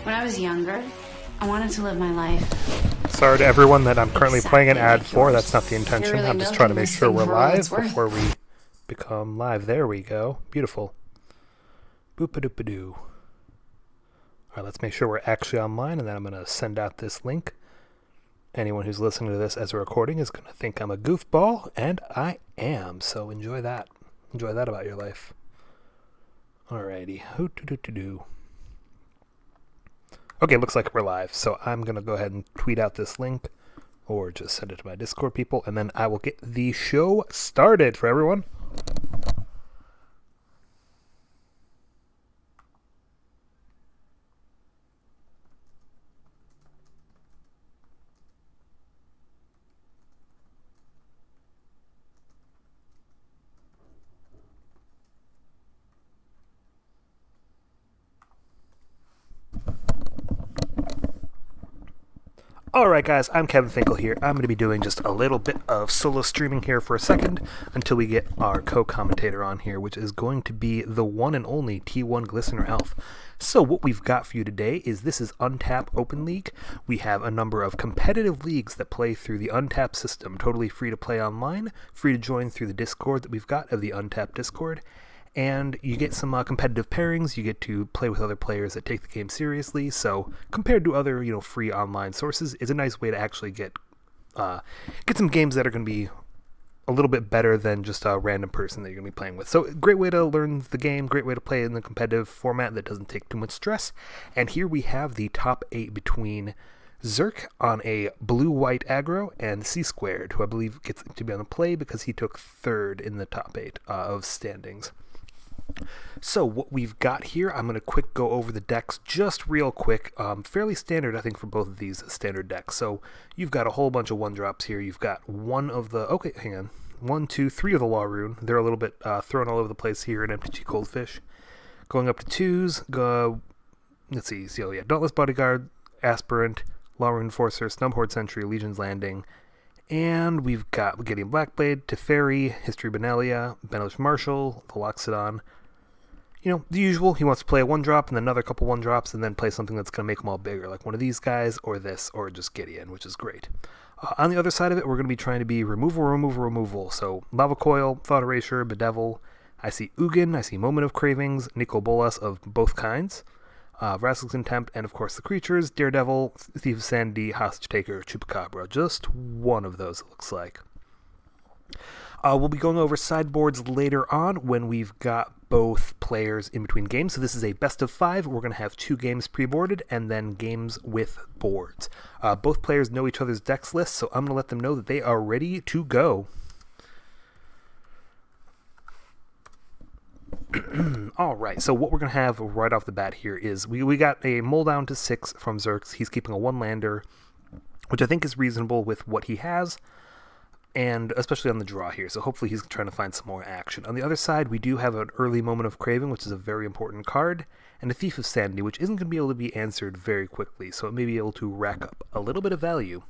When I was younger, I wanted to live my life. Sorry to everyone that I'm currently playing an ad Exactly like for. yours. That's not the intention. You're really I'm just trying to milking make this sure thing we're for all it's live worth. before we become live. There we go. Beautiful. Boop-a-doop-a-doo. Alright, let's make sure we're actually online, and then I'm going to send out this link. Anyone who's listening to this as a recording is going to think I'm a goofball, and I am, so enjoy that. Enjoy that about your life. Alrighty. Hoo-doo-doo-doo-doo. Okay, looks like we're live, so I'm going to go ahead and tweet out this link, or just send it to my Discord people, and then I will get the show started for everyone. Alright guys, I'm Kevin Finkel here. I'm going to be doing just a little bit of solo streaming here for a second until we get our co-commentator on here, which is going to be the one and only T1 Glistener Elf. So what we've got for you today is this is Untap Open League. We have a number of competitive leagues that play through the Untap system, totally free to play online, free to join through the Discord that we've got of the Untap Discord. And you get some competitive pairings. You get to play with other players that take the game seriously. So compared to other, free online sources, it's a nice way to actually get some games that are going to be a little bit better than just a random person that you're going to be playing with. So great way to learn the game. Great way to play in the competitive format that doesn't take too much stress. And here we have the top 8 between Zerk on a blue-white aggro and C Squared, who I believe gets to be on the play because he took 3rd in the top 8 of standings. So what we've got here, I'm going to quick go over the decks just real quick. Fairly standard, I think, for both of these standard decks. So you've got a whole bunch of 1-drops here. You've got one of the... Okay, hang on. 1, 2, 3 of the Law Rune. They're a little bit thrown all over the place here in MTG Coldfish. Going up to 2s, let's see. So yeah, Dauntless Bodyguard, Aspirant, Law Rune Enforcer, Snub Horde Sentry, Legion's Landing. And we've got Gideon Blackblade, Teferi, History Benelia, Benelish Marshall, the Loxodon. The usual. He wants to play a 1-drop and then another couple 1-drops and then play something that's going to make them all bigger, like one of these guys or this or just Gideon, which is great. On the other side of it, we're going to be trying to be removal. So Lava Coil, Thought Erasure, Bedevil. I see Ugin, I see Moment of Cravings, Nicol Bolas of both kinds, Vrask's Contempt, and of course the creatures, Daredevil, Thief of Sanity, Hostage Taker, Chupacabra. Just one of those, it looks like. We'll be going over sideboards later on when we've got both players in between games. So this is a best of 5. We're going to have 2 games pre-boarded and then games with boards. Both players know each other's decks lists, so I'm going to let them know that they are ready to go. Alright, so what we're going to have right off the bat here is we got a Mull down to 6 from Zerx. He's keeping a 1-lander, which I think is reasonable with what he has, and especially on the draw here, so hopefully he's trying to find some more action. On the other side, we do have an early Moment of Craving, which is a very important card, and a Thief of Sanity, which isn't going to be able to be answered very quickly, so it may be able to rack up a little bit of value,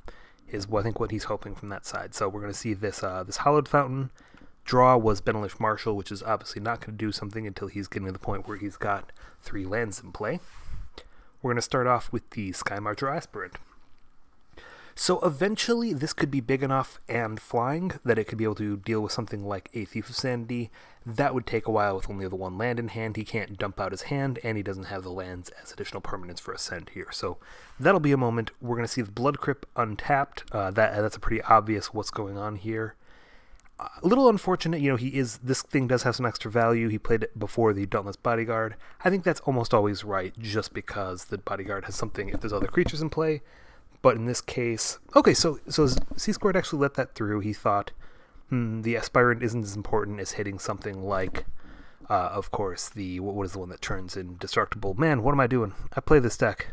is I think what he's hoping from that side. So we're going to see this this Hallowed Fountain. Draw was Benelish Marshall, which is obviously not going to do something until he's getting to the point where he's got 3 lands in play. We're going to start off with the Sky Marcher Aspirant. So eventually this could be big enough and flying that it could be able to deal with something like a Thief of Sanity. That would take a while with only the 1 land in hand. He can't dump out his hand, and he doesn't have the lands as additional permanents for Ascend here. So that'll be a moment. We're going to see the Blood Crypt untapped. That's a pretty obvious what's going on here. A little unfortunate, this thing does have some extra value. He played it before the Dauntless Bodyguard. I think that's almost always right, just because the Bodyguard has something if there's other creatures in play. But in this case... Okay, so C-Squared actually let that through. He thought, the Aspirant isn't as important as hitting something like, of course, what is the one that turns indestructible? Man, what am I doing? I play this deck.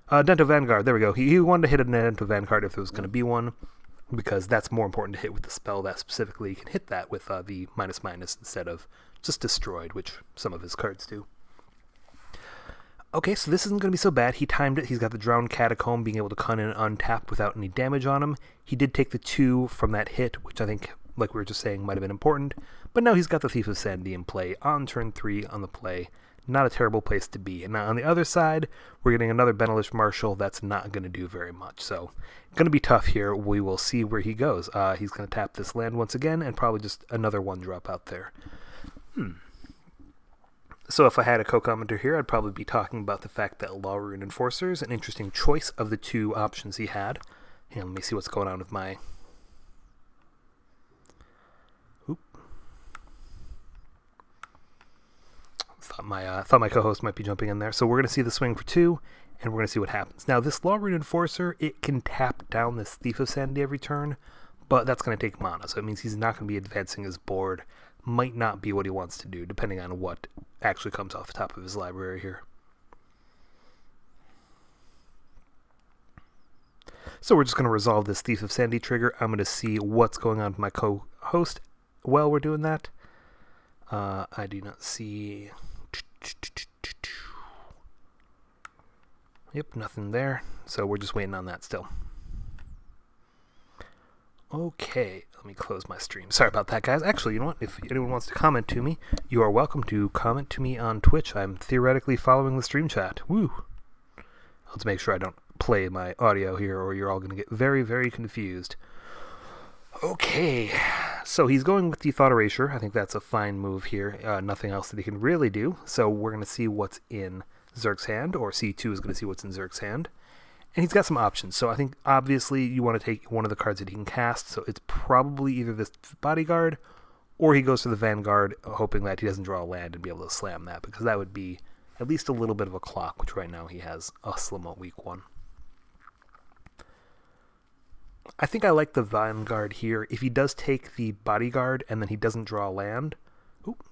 Dento Vanguard, there we go. He wanted to hit a Dento Vanguard if there was going to be one, because that's more important to hit with the spell that specifically can hit that with the --/ instead of just Destroyed, which some of his cards do. Okay, so this isn't going to be so bad. He timed it. He's got the Drowned Catacomb being able to come in and untap without any damage on him. He did take the 2 from that hit, which I think, like we were just saying, might have been important. But now he's got the Thief of Sanity in play on turn 3 on the play. not a terrible place to be. And now on the other side, we're getting another Benelish Marshal. That's not going to do very much. So going to be tough here. We will see where he goes. He's going to tap this land once again and probably just another 1-drop out there. So if I had a co-commenter here, I'd probably be talking about the fact that Law Rune Enforcer is an interesting choice of the 2 options he had. And let me see what's going on with my... Thought my co-host might be jumping in there. So we're going to see the swing for 2, and we're going to see what happens. Now, this Law Rune Enforcer, it can tap down this Thief of Sanity every turn, but that's going to take mana, so it means he's not going to be advancing his board. Might not be what he wants to do, depending on what actually comes off the top of his library here. So we're just going to resolve this Thief of Sanity trigger. I'm going to see what's going on with my co-host while we're doing that. I do not see... Yep, nothing there. So we're just waiting on that still. Okay, let me close my stream. Sorry about that, guys. Actually, you know what? If anyone wants to comment to me, you are welcome to comment to me on Twitch. I'm theoretically following the stream chat. Woo! Let's make sure I don't play my audio here, or you're all going to get very, very confused. Okay, so he's going with the Thought Erasure. I think that's a fine move here. Nothing else that he can really do. So we're going to see what's in Zerk's hand, or C2 is going to see what's in Zerk's hand. And he's got some options. So I think, obviously, you want to take one of the cards that he can cast. So it's probably either this Bodyguard, or he goes for the Vanguard, hoping that he doesn't draw a land and be able to slam that, because that would be at least a little bit of a clock, which right now he has a Slimmo weak one. I think I like the Vanguard here. If he does take the Bodyguard and then he doesn't draw a land,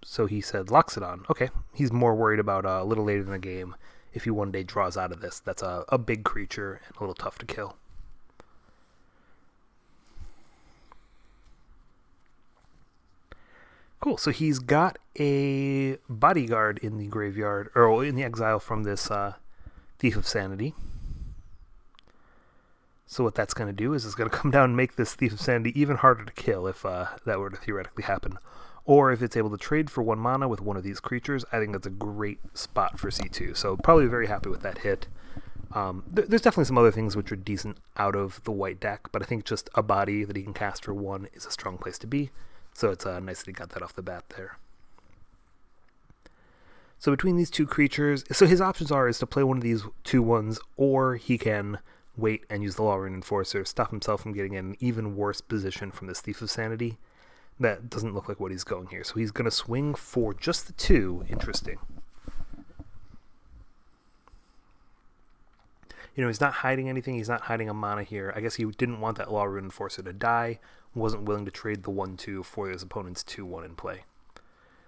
so he said Loxodon. Okay, he's more worried about a little later in the game. If he one day draws out of this, that's a big creature and a little tough to kill. Cool, so he's got a Bodyguard in the graveyard, or in the exile from this Thief of Sanity. So what that's going to do is it's going to come down and make this Thief of Sanity even harder to kill if that were to theoretically happen. Or if it's able to trade for 1 mana with one of these creatures, I think that's a great spot for C2. So probably very happy with that hit. There's definitely some other things which are decent out of the white deck, but I think just a body that he can cast for 1 is a strong place to be. So it's nice that he got that off the bat there. So between these 2 creatures, so his options is to play one of these 2/1s, or he can wait and use the Law Rune Enforcer, stop himself from getting in an even worse position from this Thief of Sanity. That doesn't look like what he's going here. So he's going to swing for just the 2. Interesting. You know, he's not hiding anything. He's not hiding a mana here. I guess he didn't want that Law Rune Enforcer to die. Wasn't willing to trade the 1/2 for his opponent's 2/1 in play.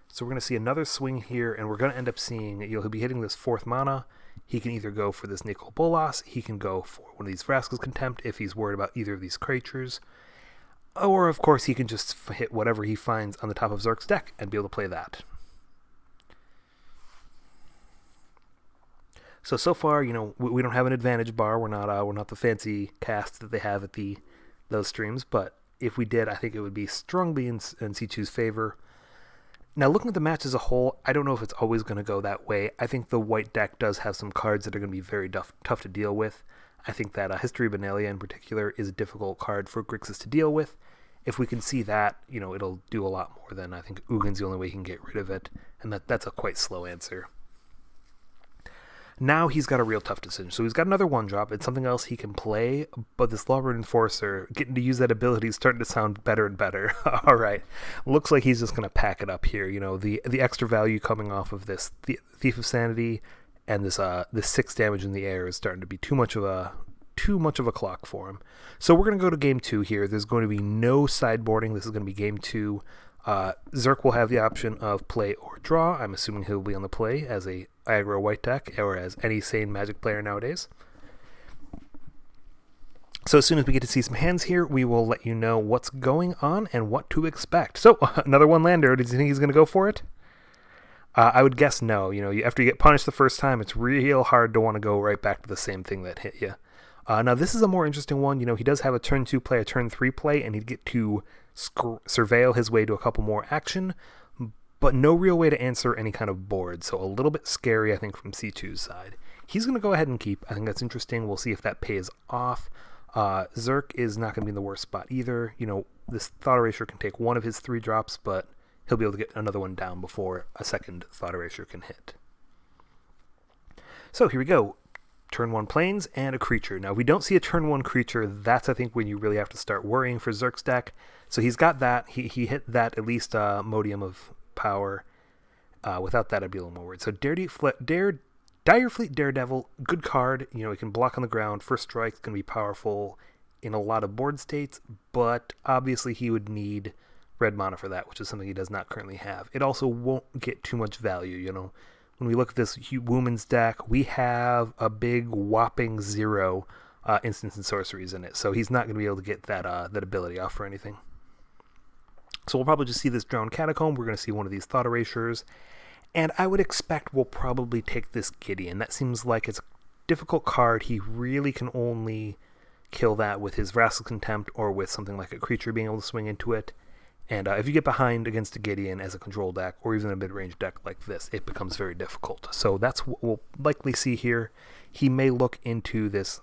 So we're going to see another swing here, and we're going to end up seeing, he'll be hitting this 4th mana. He can either go for this Nicol Bolas, he can go for one of these Vraska's Contempt if he's worried about either of these creatures. Or, of course, he can just hit whatever he finds on the top of Zerk's deck and be able to play that. So far, you know, we don't have an advantage bar. We're not the fancy cast that they have at those streams. But if we did, I think it would be strongly in C2's favor. Now, looking at the match as a whole, I don't know if it's always going to go that way. I think the white deck does have some cards that are going to be very tough to deal with. I think that History of Benalia in particular is a difficult card for Grixis to deal with. If we can see that, you know, it'll do a lot more than I think Ugin's the only way he can get rid of it. And that's a quite slow answer. Now he's got a real tough decision. So he's got another 1-drop. It's something else he can play, but this Law Rune Enforcer, getting to use that ability is starting to sound better and better. All right. Looks like he's just going to pack it up here. You know, the extra value coming off of this Thief of Sanity and this 6 damage in the air is starting to be too much of a clock for him. So we're going to go to game 2 here. There's going to be no sideboarding. This is going to be game 2. Zerk will have the option of play or draw. I'm assuming he'll be on the play as a aggro white deck, or as any sane Magic player nowadays. So as soon as we get to see some hands here, we will let you know what's going on and what to expect. So, another 1-lander. Did you think he's going to go for it? I would guess no. You know, after you get punished the first time, it's real hard to want to go right back to the same thing that hit you. Now, this is a more interesting one. You know, he does have a turn 2 play, a turn 3 play, and he'd get to surveil his way to a couple more action. but no real way to answer any kind of board, so a little bit scary, I think, from C2's side. He's going to go ahead and keep. I think that's interesting. We'll see if that pays off. Zerk is not going to be in the worst spot either. This Thought Eraser can take one of his 3 drops, but he'll be able to get another one down before a second Thought Eraser can hit. So here we go. Turn 1 planes and a creature. Now, we don't see a turn 1 creature. That's, I think, when you really have to start worrying for Zerk's deck. So he's got that. He hit that at least Modium of Power. Without that, I'd be a little more worried. So Dire Fleet Daredevil, good card. He can block on the ground. First strike's going to be powerful in a lot of board states, but obviously he would need red mana for that, which is something he does not currently have. It also won't get too much value, When we look at this Woman's deck, we have a big whopping 0 instants and sorceries in it, so he's not going to be able to get that ability off for anything. So we'll probably just see this Drowned Catacomb. We're going to see one of these Thought Erasures, and I would expect we'll probably take this Gideon. That seems like it's a difficult card. He really can only kill that with his Vraska's Contempt or with something like a creature being able to swing into it. And if you get behind against a Gideon as a control deck, or even a mid-range deck like this, it becomes very difficult. So that's what we'll likely see here. He may look into this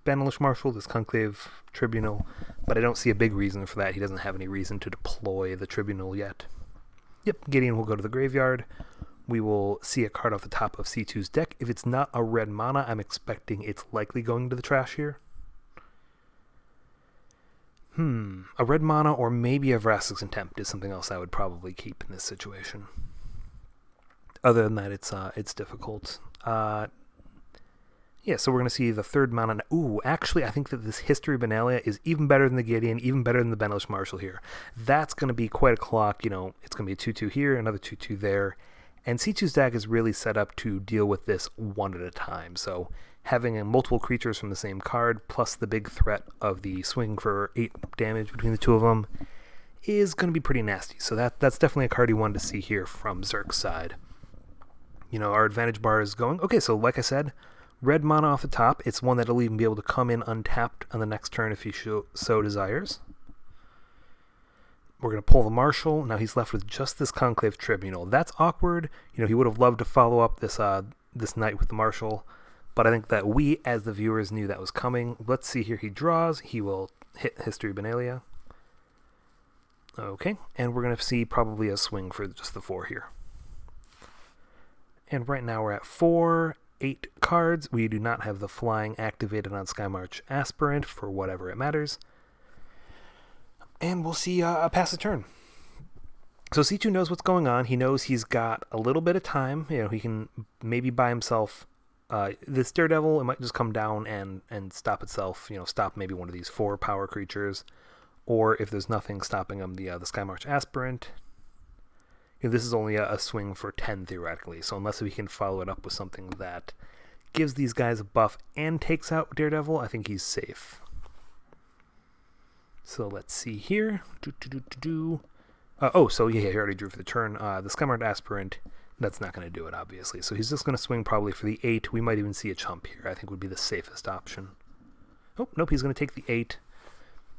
Banalish Marshal, this Conclave Tribunal, but I don't see a big reason for that. He doesn't have any reason to deploy the Tribunal yet. Yep, Gideon will go to the graveyard. We will see a card off the top of C2's deck. If it's not a red mana, I'm expecting it's likely going to the trash here. A red mana or maybe a Vraska's Contempt is something else I would probably keep in this situation. Other than that, it's difficult. Yeah, so we're going to see the 3rd mana. Ooh, actually, I think that this History of Benalia is even better than the Gideon, even better than the Banalish Marshal here. That's going to be quite a clock. It's going to be a 2-2 here, another 2-2 there. And C2's deck is really set up to deal with this one at a time. So having multiple creatures from the same card, plus the big threat of the swing for 8 damage between the 2 of them, is going to be pretty nasty. So that's definitely a card you wanted to see here from Zerk's side. Our advantage bar is going. Okay, so like I said, red mana off the top. It's one that'll even be able to come in untapped on the next turn if he so desires. We're going to pull the Marshal. Now he's left with just this Conclave Tribunal. That's awkward. He would have loved to follow up this Knight with the Marshal, but I think that we, as the viewers, knew that was coming. Let's see here. He draws. He will hit History of Benalia. Okay, and we're going to see probably a swing for just the 4 here. And right now we're at 8 cards. We do not have the flying activated on Skymarch Aspirant for whatever it matters. And we'll see a pass a turn. So C2 knows what's going on. He knows he's got a little bit of time. He can maybe buy himself this Daredevil. It might just come down and stop itself. Stop maybe one of these 4 power creatures. Or if there's nothing stopping him, the Skymarch Aspirant. This is only a swing for 10 theoretically. So unless we can follow it up with something that gives these guys a buff and takes out Daredevil, I think he's safe. So let's see here. So he already drew for the turn. The Skymarch Aspirant, that's not going to do it, obviously. So he's just going to swing probably for the 8. We might even see a chump here. I think would be the safest option. Oh, nope, he's going to take the 8.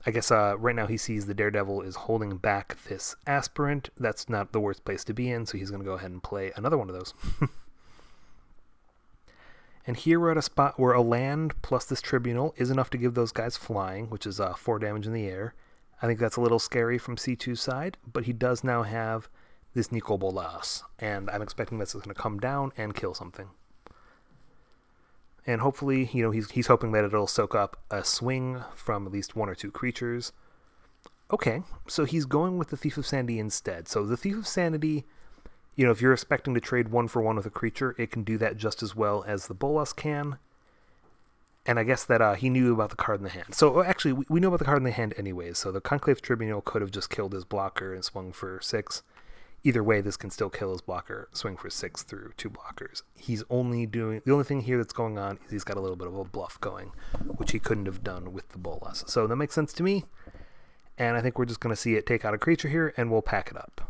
I guess right now he sees the Daredevil is holding back this Aspirant. That's not the worst place to be in, so he's going to go ahead and play another one of those. And here we're at a spot where a land plus this Tribunal is enough to give those guys flying, which is 4 damage in the air. I think that's a little scary from C2's side, but he does now have this Nico Bolas, and I'm expecting this is going to come down and kill something. And hopefully, he's hoping that it'll soak up a swing from at least 1 or 2 creatures. Okay, so he's going with the Thief of Sanity instead. So the Thief of Sanity, if you're expecting to trade 1 for 1 with a creature, it can do that just as well as the Bolas can. And I guess that he knew about the card in the hand. So actually, we know about the card in the hand anyways. So the Conclave Tribunal could have just killed his blocker and swung for 6. Either way, this can still kill his blocker, swing for 6 through 2 blockers. He's only doing, the only thing here that's going on is he's got a little bit of a bluff going, which he couldn't have done with the Bolas. So that makes sense to me, and I think we're just going to see it take out a creature here, and we'll pack it up.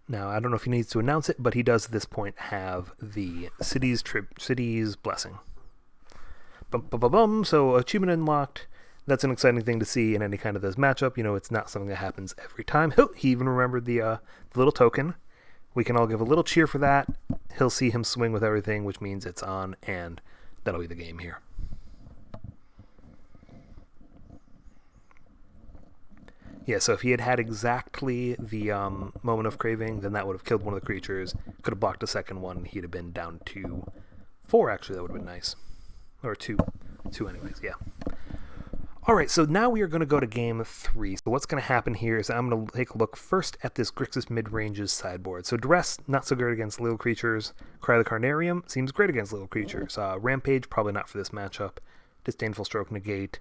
Now, I don't know if he needs to announce it, but he does at this point have the city's Blessing. So achievement unlocked. That's an exciting thing to see in any kind of this matchup. You know, it's not something that happens every time. He even remembered the little token. We can all give a little cheer for that. He'll see him swing with everything, which means it's on, and that'll be the game here. Yeah, so if he had had exactly the moment of craving, then that would have killed one of the creatures. Could have blocked the second one. He'd have been down to 4, actually. That would have been nice. Or 2. 2 anyways, yeah. All right, so now we are going to go to game 3. So what's going to happen here is I'm going to take a look first at this Grixis mid-range's sideboard. So Duress, not so good against little creatures. Cry the Carnarium seems great against little creatures. Rampage, probably not for this matchup. Disdainful Stroke, negate.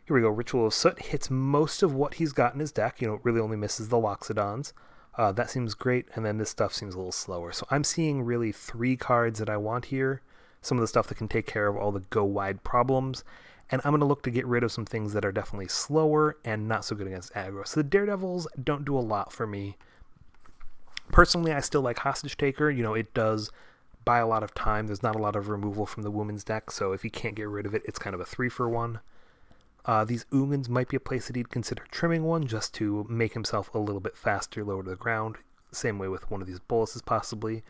Here we go. Ritual of Soot hits most of what he's got in his deck. You know, it really only misses the Loxodons. That seems great, and then this stuff seems a little slower. So I'm seeing really 3 cards that I want here. Some of the stuff that can take care of all the go-wide problems. And I'm going to look to get rid of some things that are definitely slower and not so good against aggro. So the Daredevils don't do a lot for me. Personally, I still like Hostage Taker. You know, it does buy a lot of time. There's not a lot of removal from the woman's deck, so if you can't get rid of it, it's kind of a 3-for-1. These Ugins might be a place that he'd consider trimming one just to make himself a little bit faster lower to the ground. Same way with one of these Boluses possibly.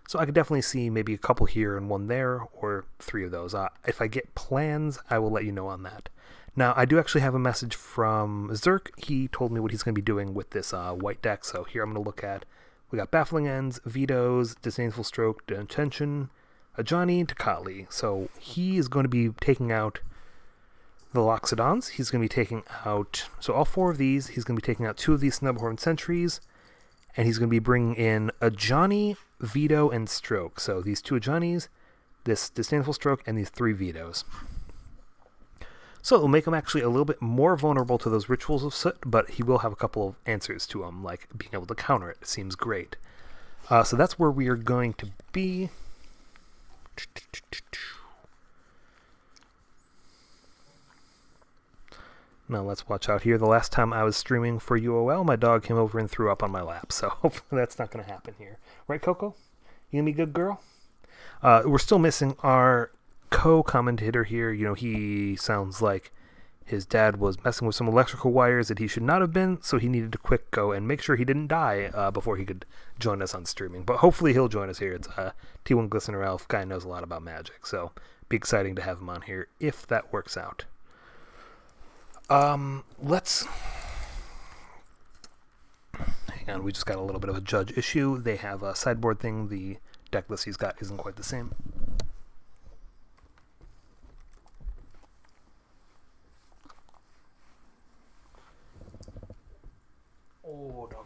So I could definitely see maybe a couple here and 1 there, or 3 of those. If I get plans, I will let you know on that. Now, I do actually have a message from Zerk. He told me what he's going to be doing with this white deck. So here I'm going to look at, we got Baffling Ends, Vetoes, Disdainful Stroke, Detention, Ajani, Takali. So he is going to be taking out the Loxodons. He's going to be taking out, so all 4 of these. He's going to be taking out 2 of these Snubhorn Sentries. And he's going to be bringing in Ajani, Veto, and Stroke. So these 2 Ajanis, this Disdainful Stroke, and these 3 Vetoes. So it'll make him actually a little bit more vulnerable to those Rituals of Soot, but he will have a couple of answers to them, like being able to counter it. It seems great. So that's where we are going to be. Now let's watch out here. The last time I was streaming for UOL, my dog came over and threw up on my lap, so hopefully that's not going to happen here. Right, Coco? You gonna be a good girl? We're still missing our co-commentator here. You know, he sounds like his dad was messing with some electrical wires that he should not have been, so he needed to quick go and make sure he didn't die before he could join us on streaming. But hopefully he'll join us here. It's T1 Glistener Elf. Guy knows a lot about Magic, so be exciting to have him on here if that works out. Let's hang on. We just got a little bit of a judge issue. They have a sideboard thing. The deck list he's got isn't quite the same. Oh, dog.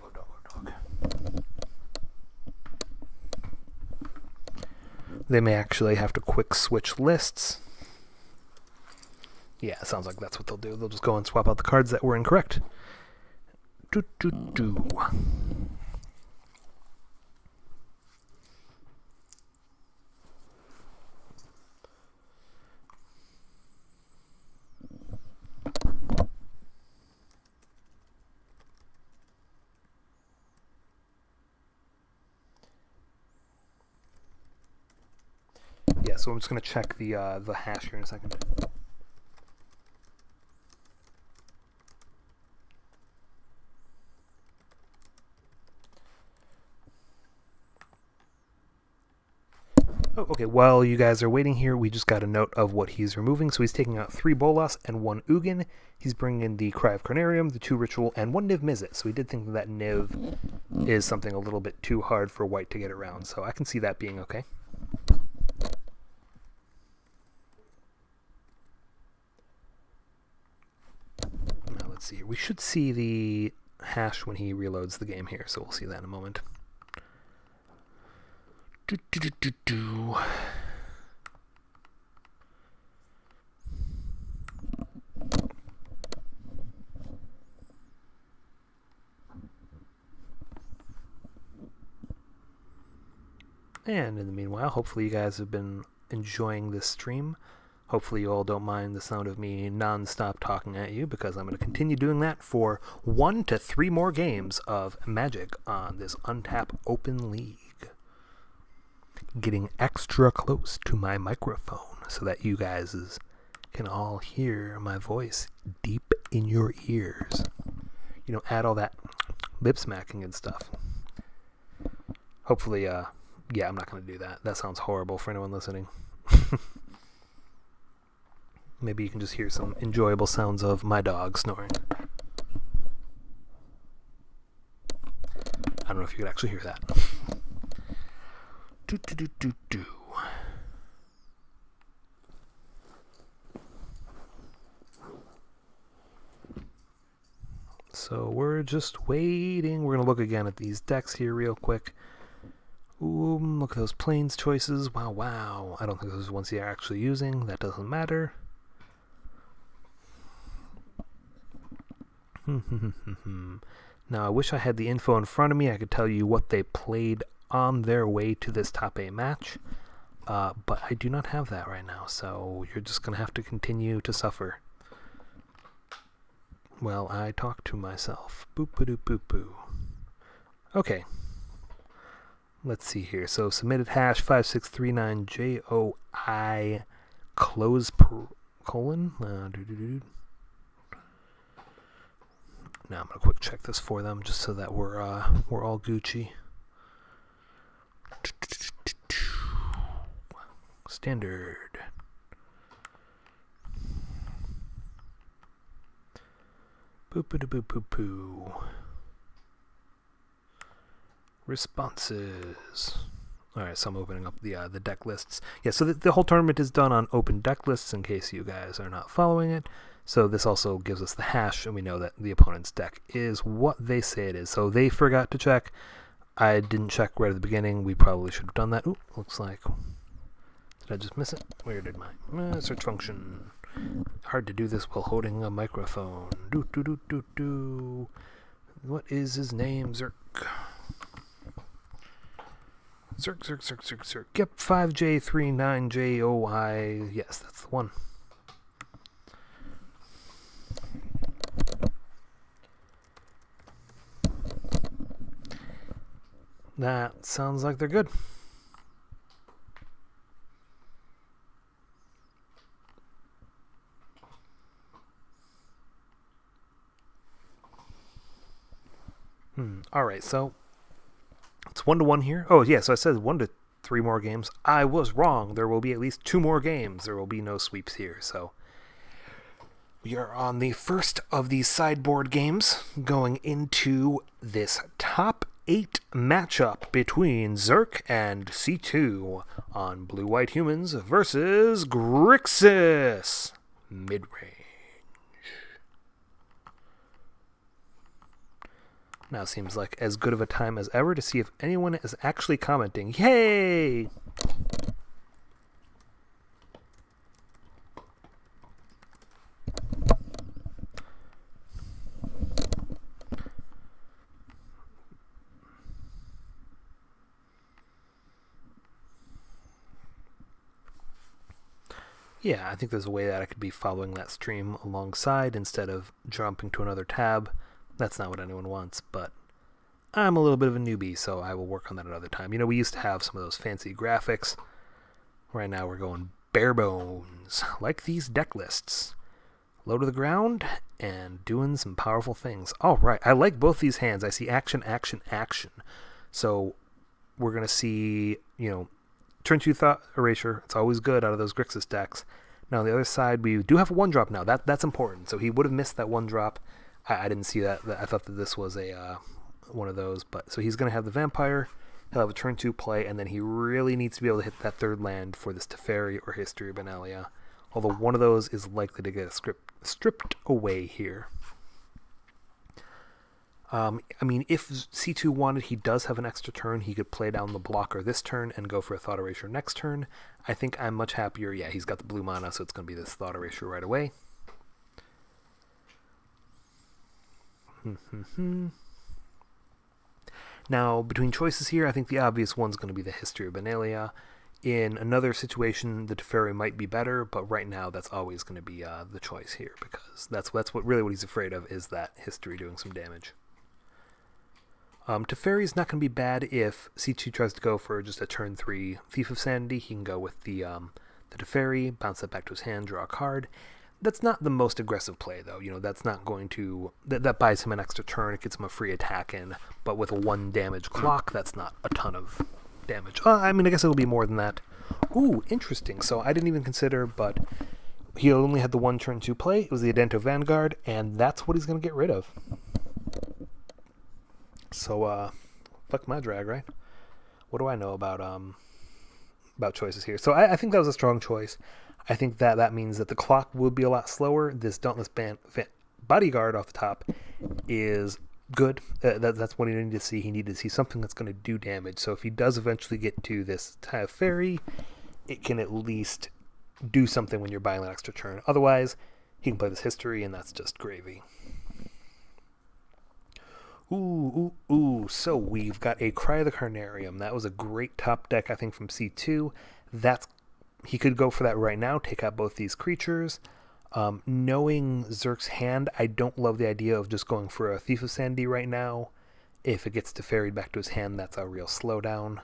They may actually have to quick switch lists. Yeah, it sounds like that's what they'll do. They'll just go and swap out the cards that were incorrect. Yeah, so I'm just going to check the hash here in a second. Oh, okay, while you guys are waiting here, we just got a note of what he's removing. So he's taking out 3 Bolas and 1 Ugin. He's bringing in the Cry of Carnarium, the 2 Ritual, and 1 Niv Mizzet. So we did think that Niv is something a little bit too hard for white to get around. So I can see that being okay. Now let's see here. We should see the hash when he reloads the game here. So we'll see that in a moment. And in the meanwhile, hopefully you guys have been enjoying this stream. Hopefully you all don't mind the sound of me non-stop talking at you, because I'm going to continue doing that for 1 to 3 more games of Magic on this Untap Open League. Getting extra close to my microphone so that you guys' can all hear my voice deep in your ears. You know, add all that lip smacking and stuff. Hopefully, yeah, I'm not going to do that. That sounds horrible for anyone listening. Maybe you can just hear some enjoyable sounds of my dog snoring. I don't know if you could actually hear that. Do. So we're just waiting. We're going to look again at these decks here real quick. Ooh, look at those planes choices. Wow. I don't think those are ones you're actually using. That doesn't matter. Now, I wish I had the info in front of me. I could tell you what they played on their way to this top 8 match. But I do not have that right now, so you're just going to have to continue to suffer. Well, I talk to myself. Boop-a-doop-boop-boo. Okay. Let's see here. So, submitted hash 5639JOI close colon. Now I'm going to quick check this for them just so that we're all Gucci. Standard. Boop-a-doop-boop-boo. Responses. Alright, so I'm opening up the deck lists. Yeah, so the whole tournament is done on open deck lists in case you guys are not following it. So this also gives us the hash, and we know that the opponent's deck is what they say it is. So they forgot to check. I didn't check right at the beginning. We probably should have done that. Ooh, looks like... Did I just miss it? Where did my search function? Hard to do this while holding a microphone. Do. What is his name? Zerk. Zerk. Yep, 5J39JOI. Yes, that's the one. That sounds like they're good. Alright, so it's 1-1 here. Oh, yeah, so I said 1 to 3 more games. I was wrong. There will be at least 2 more games. There will be no sweeps here, so we are on the first of these sideboard games going into this top 8 matchup between Zerk and C2 on Blue-White Humans versus Grixis. Mid-range. Now seems like as good of a time as ever to see if anyone is actually commenting. Yay! Yeah, I think there's a way that I could be following that stream alongside instead of jumping to another tab. That's not what anyone wants, but I'm a little bit of a newbie, so I will work on that another time. You know, we used to have some of those fancy graphics. Right now we're going bare bones, like these deck lists. Low to the ground and doing some powerful things. All right, I like both these hands. I see action. So we're going to see, turn 2 Thought Erasure. It's always good out of those Grixis decks. Now on the other side, we do have a 1-drop now. That's important. So he would have missed that 1-drop. I didn't see that. I thought that this was a one of those. But so he's going to have the Vampire. He'll have a turn 2 play, and then he really needs to be able to hit that 3rd land for this Teferi or History of Benalia. Although one of those is likely to get stripped away here. I mean, if C2 wanted, he does have an extra turn. He could play down the blocker this turn and go for a Thought Erasure next turn. I think I'm much happier. Yeah, he's got the blue mana, so it's going to be this Thought Erasure right away. Now, between choices here, I think the obvious one's going to be the History of Benalia. In another situation, the Teferi might be better, but right now that's always going to be the choice here, because that's what he's afraid of, is that History doing some damage. Teferi's not going to be bad if C2 tries to go for just a turn 3 Thief of Sanity. He can go with the the Teferi, bounce that back to his hand, draw a card. That's not the most aggressive play, though. That's not going to... That buys him an extra turn. It gets him a free attack in. But with a 1 damage clock, that's not a ton of damage. I guess it'll be more than that. Ooh, interesting. So I didn't even consider, but he only had the 1 turn to play. It was the Adento Vanguard, and that's what he's going to get rid of. So, fuck my drag, right? What do I know about choices here? So I think that was a strong choice. I think that means that the clock would be a lot slower. This Dauntless Bodyguard off the top is good. That's what he needed to see. He needed to see something that's going to do damage. So if he does eventually get to this Teferi, it can at least do something when you're buying that extra turn. Otherwise, he can play this History, and that's just gravy. Ooh. So we've got a Cry of the Carnarium. That was a great top deck, I think, from C2. He could go for that right now, take out both these creatures. Knowing Zerk's hand, I don't love the idea of just going for a Thief of Sandy right now. If it gets ferried back to his hand, that's a real slowdown.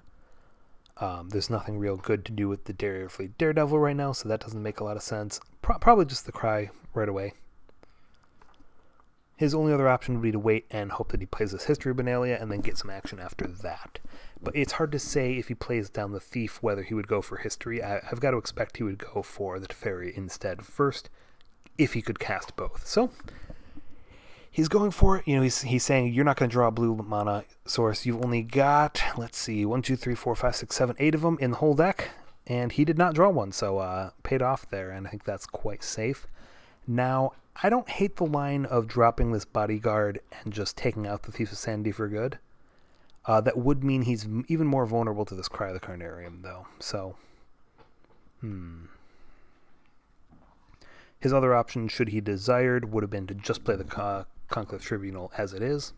There's nothing real good to do with the Daredevil right now, so that doesn't make a lot of sense. Probably just the Cry right away. His only other option would be to wait and hope that he plays this History of Benalia and then get some action after that. But it's hard to say if he plays down the Thief whether he would go for History. I've got to expect he would go for the Teferi instead first, if he could cast both. So he's going for it. He's saying you're not going to draw a blue mana source. You've only got, let's see, 1, 2, 3, 4, 5, 6, 7, 8 of them in the whole deck, and he did not draw one, so paid off there, and I think that's quite safe. Now, I don't hate the line of dropping this Bodyguard and just taking out the Thief of Sandy for good. That would mean he's even more vulnerable to this Cry of the Carnarium, though. So, his other option, should he desired, would have been to just play the Conclave Tribunal as it is.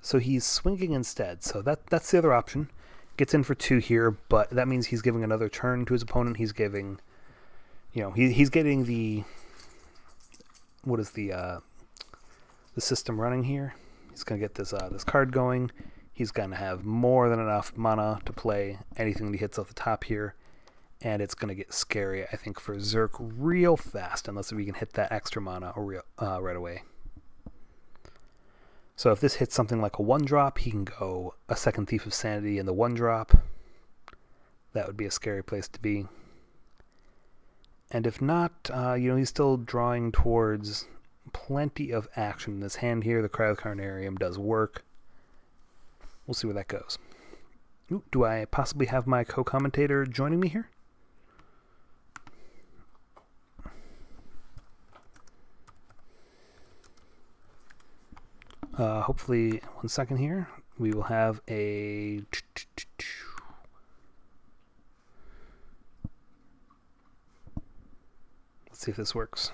So he's swinging instead. So that's the other option. Gets in for 2 here, but that means he's giving another turn to his opponent. He's giving... he's getting the... What is the system running here? He's going to get this card going. He's going to have more than enough mana to play anything that he hits off the top here. And it's going to get scary, I think, for Zerk real fast, unless we can hit that extra mana right away. So if this hits something like a 1-drop, he can go a second Thief of Sanity in the 1-drop. That would be a scary place to be. And if not, he's still drawing towards plenty of action in this hand here. The Cry of the Carnarium does work. We'll see where that goes. Ooh, do I possibly have my co-commentator joining me here? Hopefully, 1 second here. We will have a... Let's see if this works.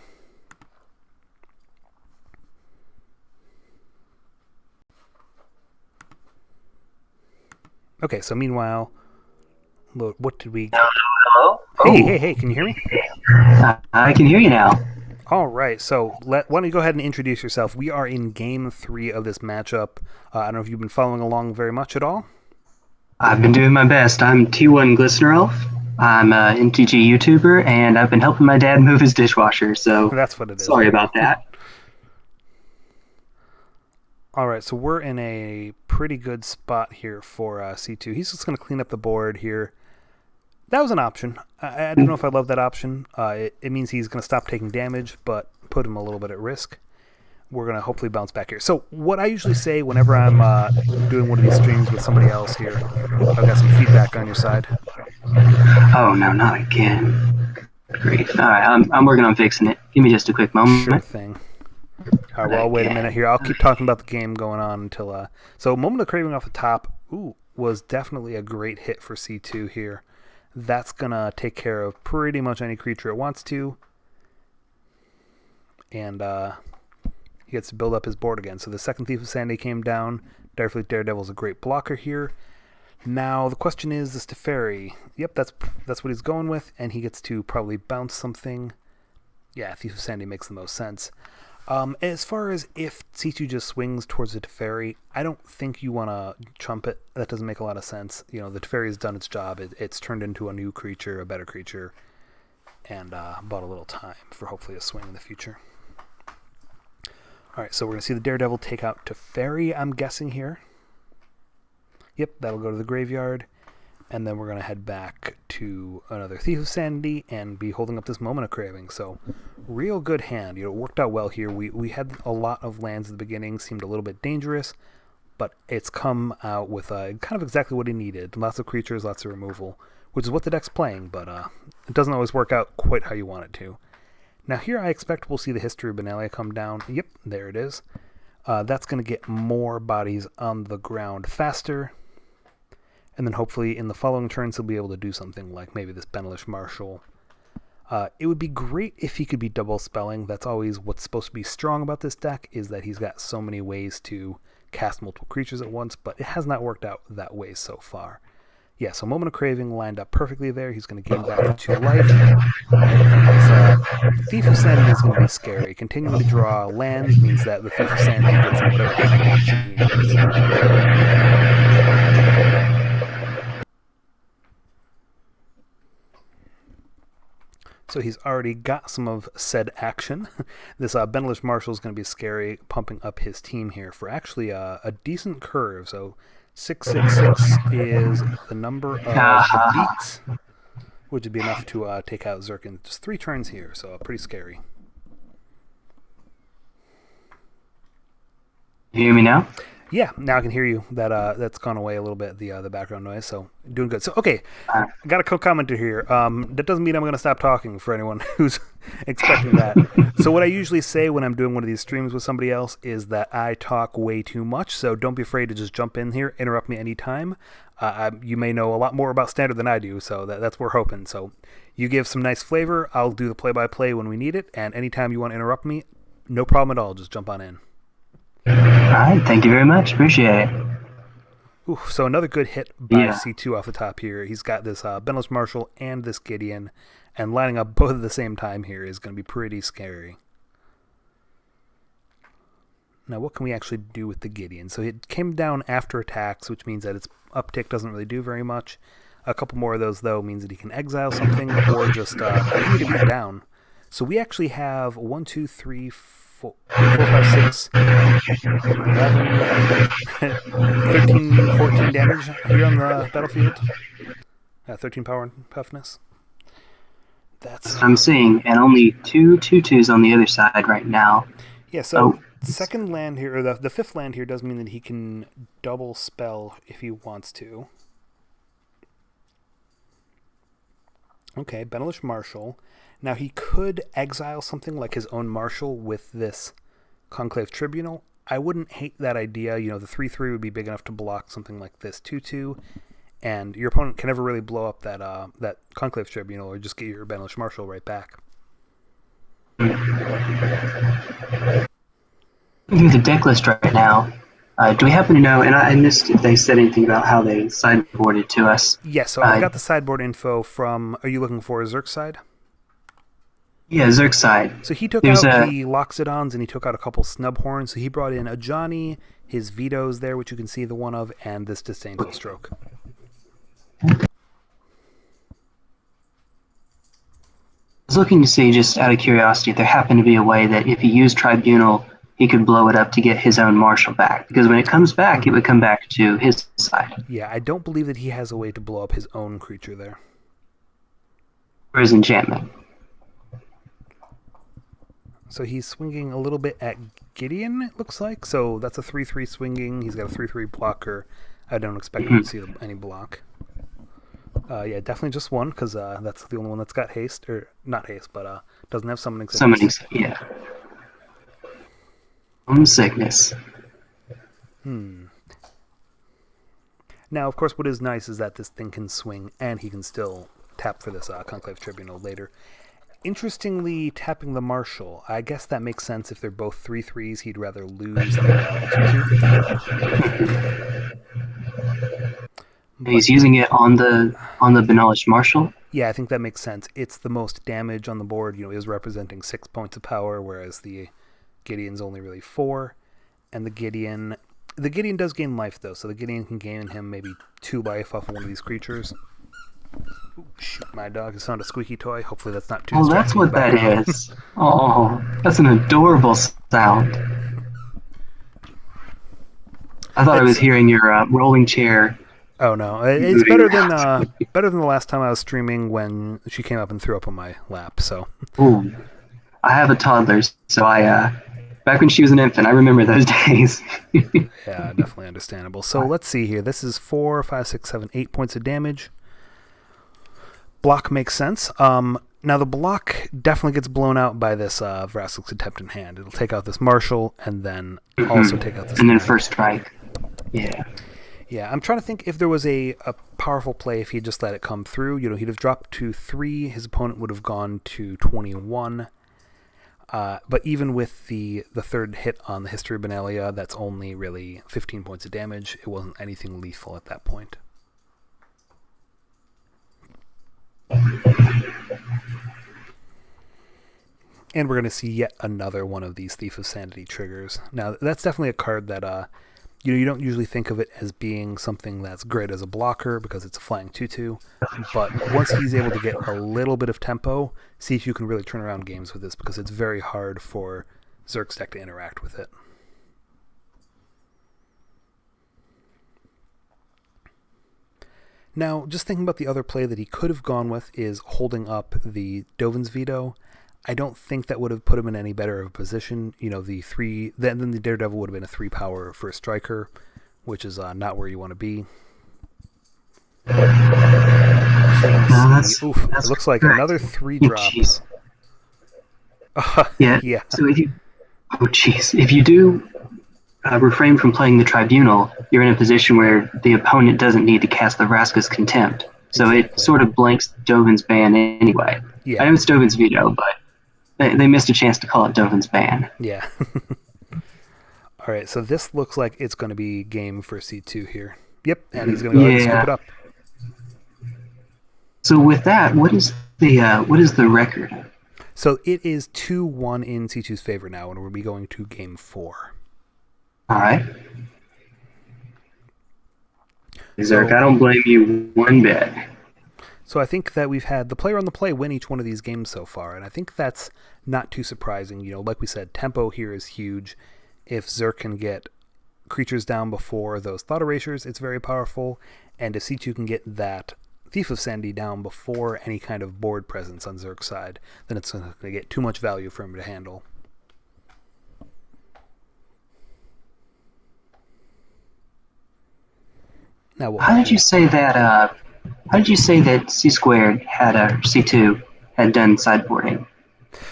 Okay, so meanwhile, what did we... Hello? Hey, can you hear me? I can hear you now. All right, so why don't you go ahead and introduce yourself. We are in Game 3 of this matchup. I don't know if you've been following along very much at all. I've been doing my best. I'm T1 Glistener Elf. I'm an MTG YouTuber, and I've been helping my dad move his dishwasher, so that's what it is. Sorry about that. All right, so we're in a pretty good spot here for C2. He's just going to clean up the board here. That was an option. I don't know if I love that option. It means he's going to stop taking damage, but put him a little bit at risk. We're going to hopefully bounce back here. So what I usually say whenever I'm doing one of these streams with somebody else here, I've got some feedback on your side. Oh, no, not again. Great. All right, I'm working on fixing it. Give me just a quick moment. Sure thing. All right, well, I'll wait a minute here. I'll keep talking about the game going on until... So Moment of Craving off the top was definitely a great hit for C2 here. That's going to take care of pretty much any creature it wants to. And he gets to build up his board again. So the second Thief of Sandy came down. Direfleet Daredevil is a great blocker here. Now the question is this Teferi. Yep, that's what he's going with. And he gets to probably bounce something. Yeah, Thief of Sandy makes the most sense. As far as if C2 just swings towards the Teferi, I don't think you want to chump it. That doesn't make a lot of sense. You know, the Teferi has done its job. It's turned into a new creature, a better creature, and bought a little time for hopefully a swing in the future. All right, so we're going to see the Daredevil take out Teferi, I'm guessing here. Yep, that'll go to the graveyard. And then we're going to head back to another Thief of Sanity and be holding up this Moment of Craving. So, real good hand. You know, it worked out well here. We had a lot of lands at the beginning, seemed a little bit dangerous, but it's come out with kind of exactly what he needed. Lots of creatures, lots of removal, which is what the deck's playing, but it doesn't always work out quite how you want it to. Now here I expect we'll see the History of Benalia come down. Yep, there it is. That's going to get more bodies on the ground faster. And then hopefully in the following turns he'll be able to do something like maybe this Benelish Marshal. It would be great if he could be double spelling. That's always what's supposed to be strong about this deck, is that he's got so many ways to cast multiple creatures at once, but it has not worked out that way so far. Yeah, so Moment of Craving lined up perfectly there. He's going to gain back 2 life. And this Thief of Sanity is going to be scary. Continuing to draw lands means that the Thief of Sanity gets whatever kind of action he needs. So he's already got some of said action. This Benelish Marshal is going to be scary, pumping up his team here for actually a decent curve. So 666 is the number of the beats, which would be enough to take out Zerk in just 3 turns here. So pretty scary. You hear me now? Yeah, now I can hear you. That's gone away a little bit, the background noise, so doing good. So, okay, I got a co-commenter here. That doesn't mean I'm going to stop talking for anyone who's expecting that. So what I usually say when I'm doing one of these streams with somebody else is that I talk way too much, so don't be afraid to just jump in here, interrupt me anytime. You may know a lot more about Standard than I do, so that's what we're hoping. So you give some nice flavor, I'll do the play-by-play when we need it, and anytime you want to interrupt me, no problem at all, just jump on in. All right, thank you very much. Appreciate it. Ooh, so another good hit by C2 off the top here. He's got this Benelish Marshal and this Gideon, and lining up both at the same time here is going to be pretty scary. Now, what can we actually do with the Gideon? So it came down after attacks, which means that its uptick doesn't really do very much. A couple more of those, though, means that he can exile something or just continue to beat it down. So we actually have 1, 2, 3, 4, 5, 6, 11, 13, 14 damage here on the battlefield. 13 power and toughness. That's I'm seeing, and only 2 2/2s on the other side right now. Yeah, so second land here, or the 5th land here does mean that he can double spell if he wants to. Okay, Benelish Marshal. Now he could exile something like his own Marshal with this Conclave Tribunal. I wouldn't hate that idea. You know, the 3/3 would be big enough to block something like this 2/2, and your opponent can never really blow up that Conclave Tribunal or just get your Benelish Marshal right back. Looking at the deck list right now, do we happen to know, and I missed if they said anything about how they sideboarded to us? Yes, so I got the sideboard info from, are you looking for Zerk's side? Yeah, Zerk's side. So he took out the Loxodons and he took out a couple Snubhorns. So he brought in a Johnny, his Vetoes there, which you can see the one of, and this Disdainful Stroke. I was looking to see, just out of curiosity, if there happened to be a way that if he used Tribunal, he could blow it up to get his own Marshal back. Because when it comes back, it would come back to his side. Yeah, I don't believe that he has a way to blow up his own creature there. Or his enchantment. So he's swinging a little bit at Gideon, it looks like. So that's a 3/3 swinging. He's got a 3/3 blocker. I don't expect him to see any block. Yeah, definitely just one, because that's the only one that's got haste. Or not haste, but doesn't have summoning sickness. Summoning, yeah. Sickness. Now, of course, what is nice is that this thing can swing, and he can still tap for this Conclave Tribunal later. Interestingly, tapping the Marshal, I guess that makes sense. If they're both 3/3s, he'd rather lose than 2/2. He's using it on the Benelish Marshal? Yeah, I think that makes sense. It's the most damage on the board. You know, is representing 6 points of power, whereas the Gideon's only really 4, and the Gideon does gain life though, so the Gideon can gain him maybe 2 life off of one of these creatures. Ooh, shoot, my dog has found a squeaky toy. Hopefully that's not too That's distracting what in the that background. is. Oh, that's an adorable sound. I thought I was hearing your rolling chair. Oh no, it's better than the last time I was streaming when she came up and threw up on my lap. So. Ooh, I have a toddler, so back when she was an infant, I remember those days. Yeah, definitely understandable. So let's see here. This is 4, 5, 6, 7, 8 points of damage. Block makes sense. Now the block definitely gets blown out by this Vraskic's Attempt in Hand. It'll take out this Marshal and then also take out this. And then first strike. Yeah. Yeah, I'm trying to think if there was a powerful play if he just let it come through. He'd have dropped to 3. His opponent would have gone to 21. But even with the third hit on the History of Benalia, that's only really 15 points of damage. It wasn't anything lethal at that point. And we're going to see yet another one of these Thief of Sanity triggers. Now, that's definitely a card that you don't usually think of it as being something that's great as a blocker because it's a flying 2/2. But once he's able to get a little bit of tempo, see if you can really turn around games with this because it's very hard for Zerk's deck to interact with it. Now, just thinking about the other play that he could have gone with is holding up the Dovin's Veto. I don't think that would have put him in any better of a position. Then the Daredevil would have been a 3-power for a striker, which is not where you want to be. So it looks like another 3-drop. Yeah. So if you do refrain from playing the Tribunal, you're in a position where the opponent doesn't need to cast the Vraska's Contempt. So it sort of blanks Dovin's ban anyway. Yeah. I know it's Dovin's Veto, but they missed a chance to call it Dovin's ban. Yeah. All right, so this looks like it's going to be game for C2 here. Yep, and he's going to go ahead and scoop it up. So with that, what is the record? So it is 2-1 in C2's favor now, and we'll be going to game 4. All right. Zerk, I don't blame you one bit. So I think that we've had the player on the play win each one of these games so far, and I think that's not too surprising. Like we said, tempo here is huge. If Zerk can get creatures down before those Thought Erasures, it's very powerful. And if C2 can get that Thief of Sandy down before any kind of board presence on Zerk's side, then it's going to get too much value for him to handle. Now, how did you say that C2 had done sideboarding?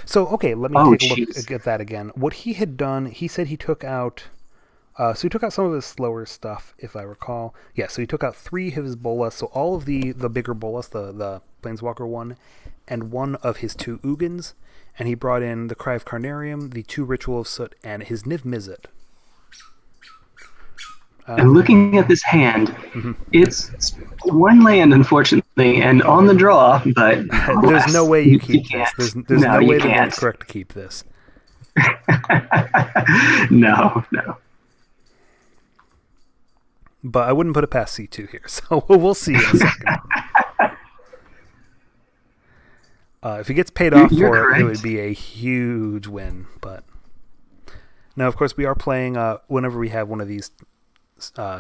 So, okay, let me take a look at that again. What he had done, he said he took out... so he took out some of his slower stuff, if I recall. Yeah, so he took out 3 of his bolas, so all of the bigger bolas, the Planeswalker one, and 1 of his 2 Ugins, and he brought in the Cry of Carnarium, the 2 Ritual of Soot, and his Niv Mizzet. And looking at this hand, it's 1 land, unfortunately, and on the draw, but... There's no way you keep this. There's no way that it's correct to keep this. No. But I wouldn't put it past C2 here, so we'll see in a second. If he gets paid off for it, it would be a huge win. But now, of course, we are playing, whenever we have one of these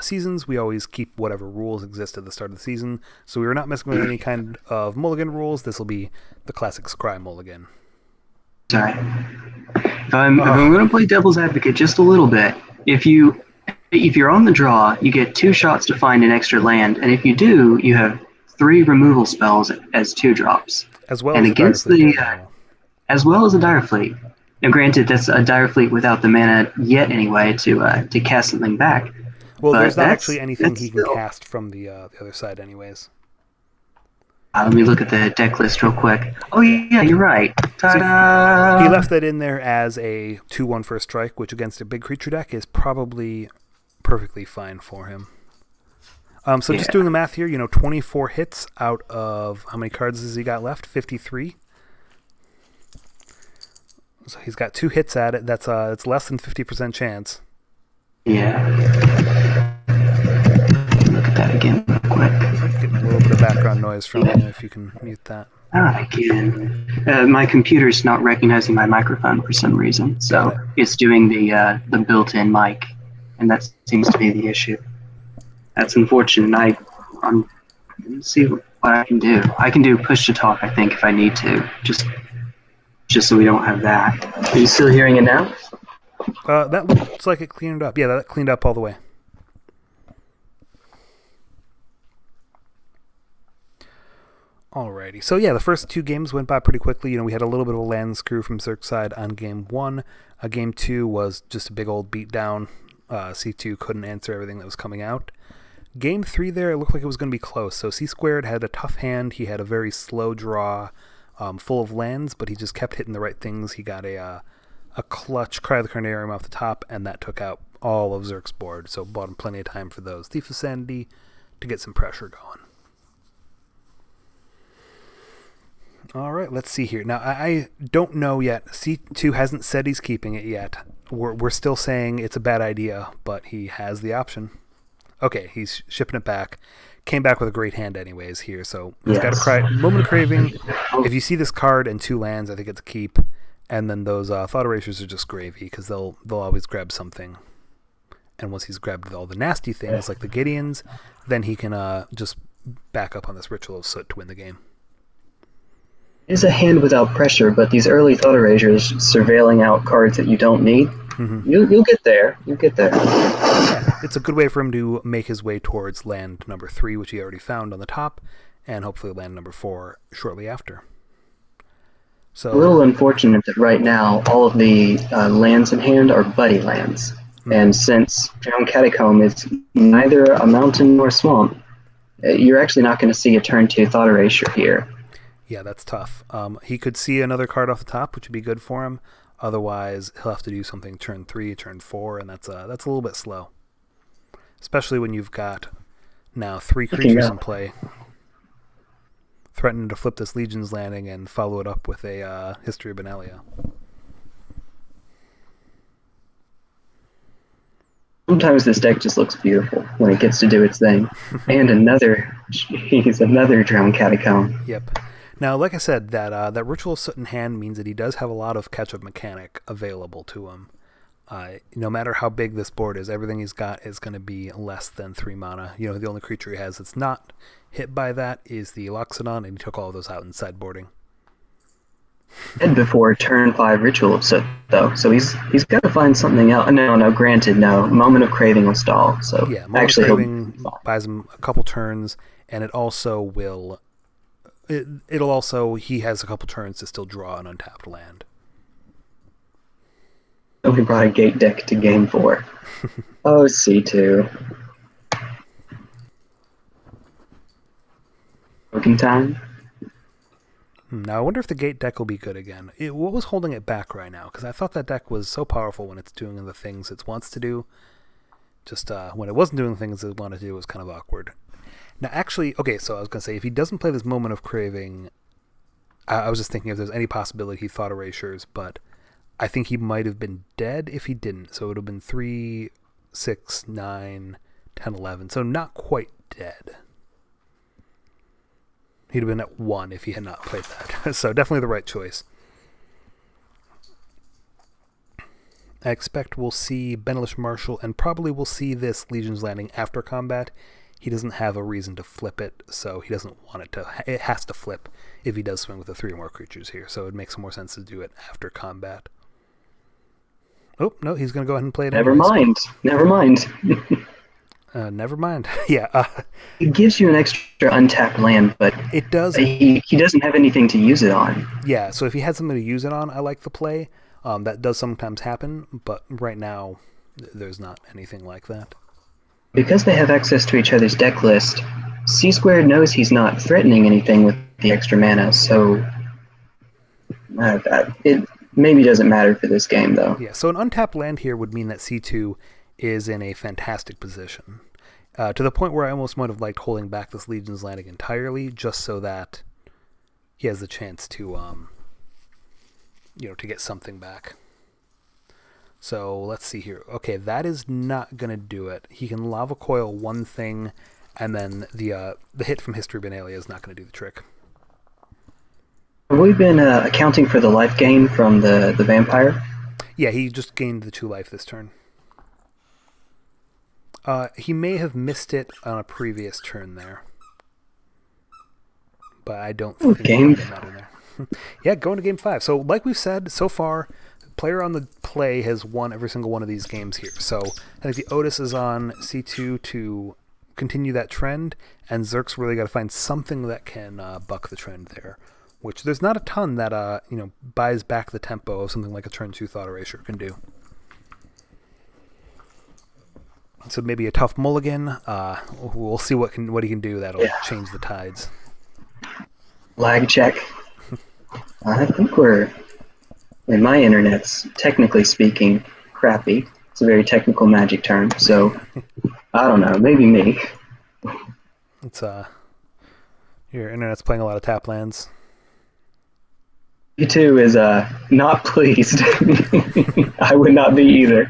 seasons, we always keep whatever rules exist at the start of the season. So we were not messing with any kind of mulligan rules. This will be the classic Scry mulligan. Sorry. If I'm going to play devil's advocate just a little bit, if you're on the draw, you get 2 shots to find an extra land, and if you do, you have 3 removal spells as 2 drops. As well as against as well as a Dire Fleet. Now, granted, that's a Dire Fleet without the mana yet, anyway, to cast something back. Well, there's not actually anything he can cast from the other side, anyways. Let me look at the deck list real quick. Oh, yeah, you're right. Ta-da! So he left that in there as a 2/1 first strike, which against a big creature deck is probably perfectly fine for him. Just doing the math here, 24 hits out of how many cards has he got left? 53. So he's got 2 hits at it. That's it's less than 50% chance. Yeah. Look at that again real quick. Getting a little bit of background noise from you, if you can mute that. Again. My computer's not recognizing my microphone for some reason, Got so it. it's doing the built-in mic, and that seems to be the issue. That's unfortunate. Let's see what I can do. I can do push to talk, I think, if I need to, just so we don't have that. Are you still hearing it now? That looks like it cleaned up. Yeah, that cleaned up all the way. Alrighty. So yeah, the first 2 games went by pretty quickly. We had a little bit of a land screw from Zerk's side on game 1. Game 2 was just a big old beatdown. C2 couldn't answer everything that was coming out. Game 3 there, it looked like it was going to be close. So C squared had a tough hand. He had a very slow draw, full of lands, but he just kept hitting the right things. He got a clutch Cry of the Carnarium off the top, and that took out all of Zerk's board. So bought him plenty of time for those Thief of Sanity to get some pressure going. All right, let's see here. Now, I don't know yet. C2 hasn't said he's keeping it yet. We're still saying it's a bad idea, but he has the option. Okay, he's shipping it back. Came back with a great hand anyways here, so he's got a Moment of Craving. If you see this card and 2 lands, I think it's a keep. And then those Thought Erasers are just gravy, because they'll always grab something. And once he's grabbed all the nasty things, like the Gideons, then he can just back up on this Ritual of Soot to win the game. It is a hand without pressure, but these early Thought Erasers surveilling out cards that you don't need, you'll get there. You'll get there. Yeah, it's a good way for him to make his way towards land number 3, which he already found on the top, and hopefully land number 4 shortly after. So a little unfortunate that right now all of the lands in hand are buddy lands, and since Drowned Catacomb is neither a mountain nor swamp, you're actually not going to see a turn 2 Thought Erasure here. Yeah, that's tough. He could see another card off the top, which would be good for him. Otherwise, he'll have to do something turn 3, turn 4, and that's a little bit slow. Especially when you've got now 3 creatures in play. Threatening to flip this Legion's Landing and follow it up with a History of Benalia. Sometimes this deck just looks beautiful when it gets to do its thing. And another Drowned Catacomb. Yep. Now, like I said, that Ritual of Soot in hand means that he does have a lot of catch-up mechanic available to him. No matter how big this board is, everything he's got is going to be less than 3 mana. The only creature he has that's not hit by that is the Loxodon, and he took all of those out in sideboarding. And before turn 5 Ritual of Soot, though, so he's got to find something else. No, granted, no. Moment of Craving will stall. So yeah, Moment of Craving buys him a couple turns, and it also will. It'll also, he has a couple turns to still draw an untapped land. Oh, he brought a gate deck to game 4. Oh, C2. Broken time? Now, I wonder if the gate deck will be good again. What was holding it back right now? Because I thought that deck was so powerful when it's doing the things it wants to do. Just when it wasn't doing the things it wanted to do, it was kind of awkward. Now, actually, okay, so I was going to say, if he doesn't play this Moment of Craving, I was just thinking if there's any possibility he thought Erasures, but I think he might have been dead if he didn't. So it would have been 3, 6, 9, 10, 11. So not quite dead. He'd have been at 1 if he had not played that. So definitely the right choice. I expect we'll see Benalish Marshal, and probably we'll see this Legion's Landing after combat. He doesn't have a reason to flip it, so he doesn't want it to. It has to flip if he does swing with the 3 or more creatures here, so it makes more sense to do it after combat. Oh, no, he's going to go ahead and play it Never anyways. mind. Never mind. Yeah. It gives you an extra untapped land, but it does. He doesn't have anything to use it on. Yeah, so if he had something to use it on, I like the play. That does sometimes happen, but right now, there's not anything like that. Because they have access to each other's deck list, C-Squared knows he's not threatening anything with the extra mana, so it maybe doesn't matter for this game, though. Yeah, so an untapped land here would mean that C2 is in a fantastic position. To the point where I almost might have liked holding back this Legion's Landing entirely, just so that he has the chance to to get something back. So let's see here. Okay, that is not going to do it. He can lava coil one thing, and then the hit from History Benalia is not going to do the trick. Have we been accounting for the life gain from the vampire? Yeah, he just gained the 2 life this turn. He may have missed it on a previous turn there. But I don't think game. That in there. Yeah, going to game 5. So like we've said, so far, player on the play has won every single one of these games here. So I think the Otis is on C2 to continue that trend, and Zerk's really got to find something that can buck the trend there. Which there's not a ton that buys back the tempo of something like a turn 2 Thought Erasure can do. So maybe a tough mulligan. We'll see what he can do that'll change the tides. Lag check. I think my internet's, technically speaking, crappy. It's a very technical Magic term, so I don't know, maybe me. It's your internet's playing a lot of tap lands. P2 is not pleased. I would not be either.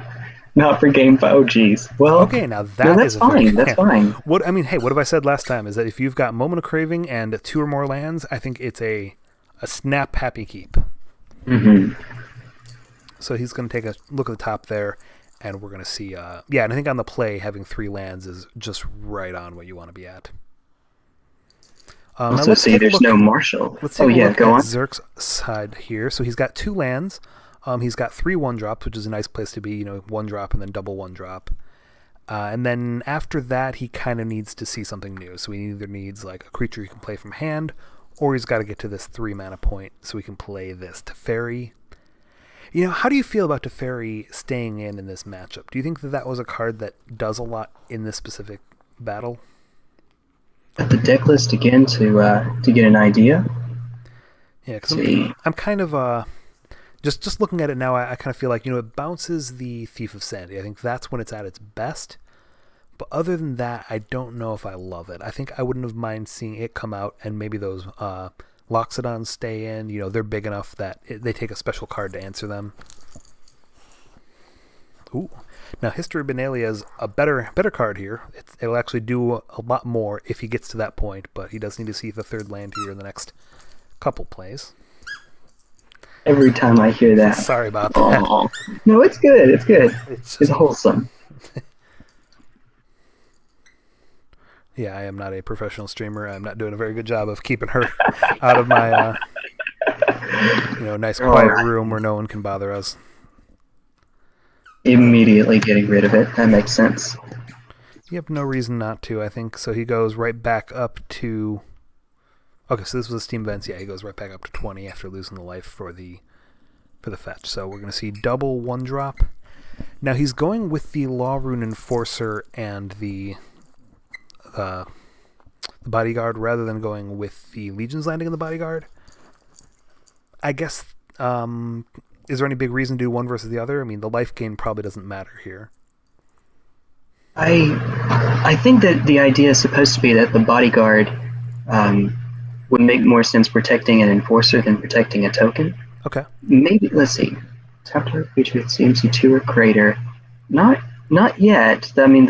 Not for game 5. Oh, geez. Well, okay, now that's fine. That's fine. What have I said last time? Is that if you've got Moment of Craving and 2 or more lands, I think it's a snap happy keep. Mm-hmm. So he's going to take a look at the top there, and we're going to see. And I think on the play, having 3 lands is just right on what you want to be at. Also, see, there's no Marshall. Let's take a look go at on. Zerk's side here. So he's got 2 lands. He's got 3 1-drops, which is a nice place to be, 1-drop and then double 1-drop. And then after that, he kind of needs to see something new. So he either needs like a creature he can play from hand, or he's got to get to this 3 mana point so he can play this Teferi. How do you feel about Teferi staying in this matchup? Do you think that was a card that does a lot in this specific battle? At the deck list again to get an idea. Yeah, because I'm kind of just looking at it now. I kind of feel like it bounces the Thief of Sanity. I think that's when it's at its best. But other than that, I don't know if I love it. I think I wouldn't have mind seeing it come out and maybe those Loxodons stay in. They're big enough that they take a special card to answer them. Ooh. Now, History Benalia is a better card here. It'll actually do a lot more if he gets to that point, but he does need to see the 3rd land here in the next couple plays. Every time I hear that. Sorry about that. No, it's good. It's good. It's wholesome. Yeah, I am not a professional streamer. I'm not doing a very good job of keeping her out of my nice quiet room where no one can bother us. Immediately getting rid of it. That makes sense. You have no reason not to, I think. So he goes right back up to... Okay, so this was Steam Events. Yeah, he goes right back up to 20 after losing the life for the fetch. So we're going to see double 1-drop. Now he's going with the Law Rune Enforcer and the Bodyguard rather than going with the Legion's Landing and the Bodyguard. I guess... is there any big reason to do one versus the other? I mean, the life gain probably doesn't matter here. I think that the idea is supposed to be that the Bodyguard would make more sense protecting an Enforcer than protecting a token. Okay. Maybe, let's see. Tap target creature with CMC 2 or greater. Not yet. I mean,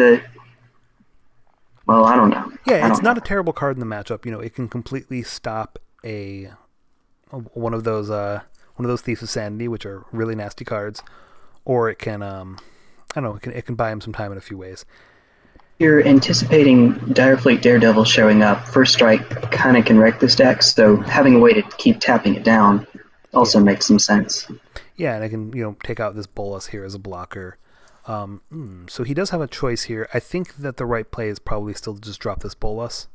well, I don't know. Yeah, it's not a terrible card in the matchup. It can completely stop one of those Thieves of Sanity, which are really nasty cards, or it can, it can buy him some time in a few ways. You're anticipating Direfleet Daredevil showing up. First Strike kind of can wreck this deck, so having a way to keep tapping it down also makes some sense. Yeah, and I can, take out this Bolas here as a blocker. So he does have a choice here. I think that the right play is probably still to just drop this Bolas.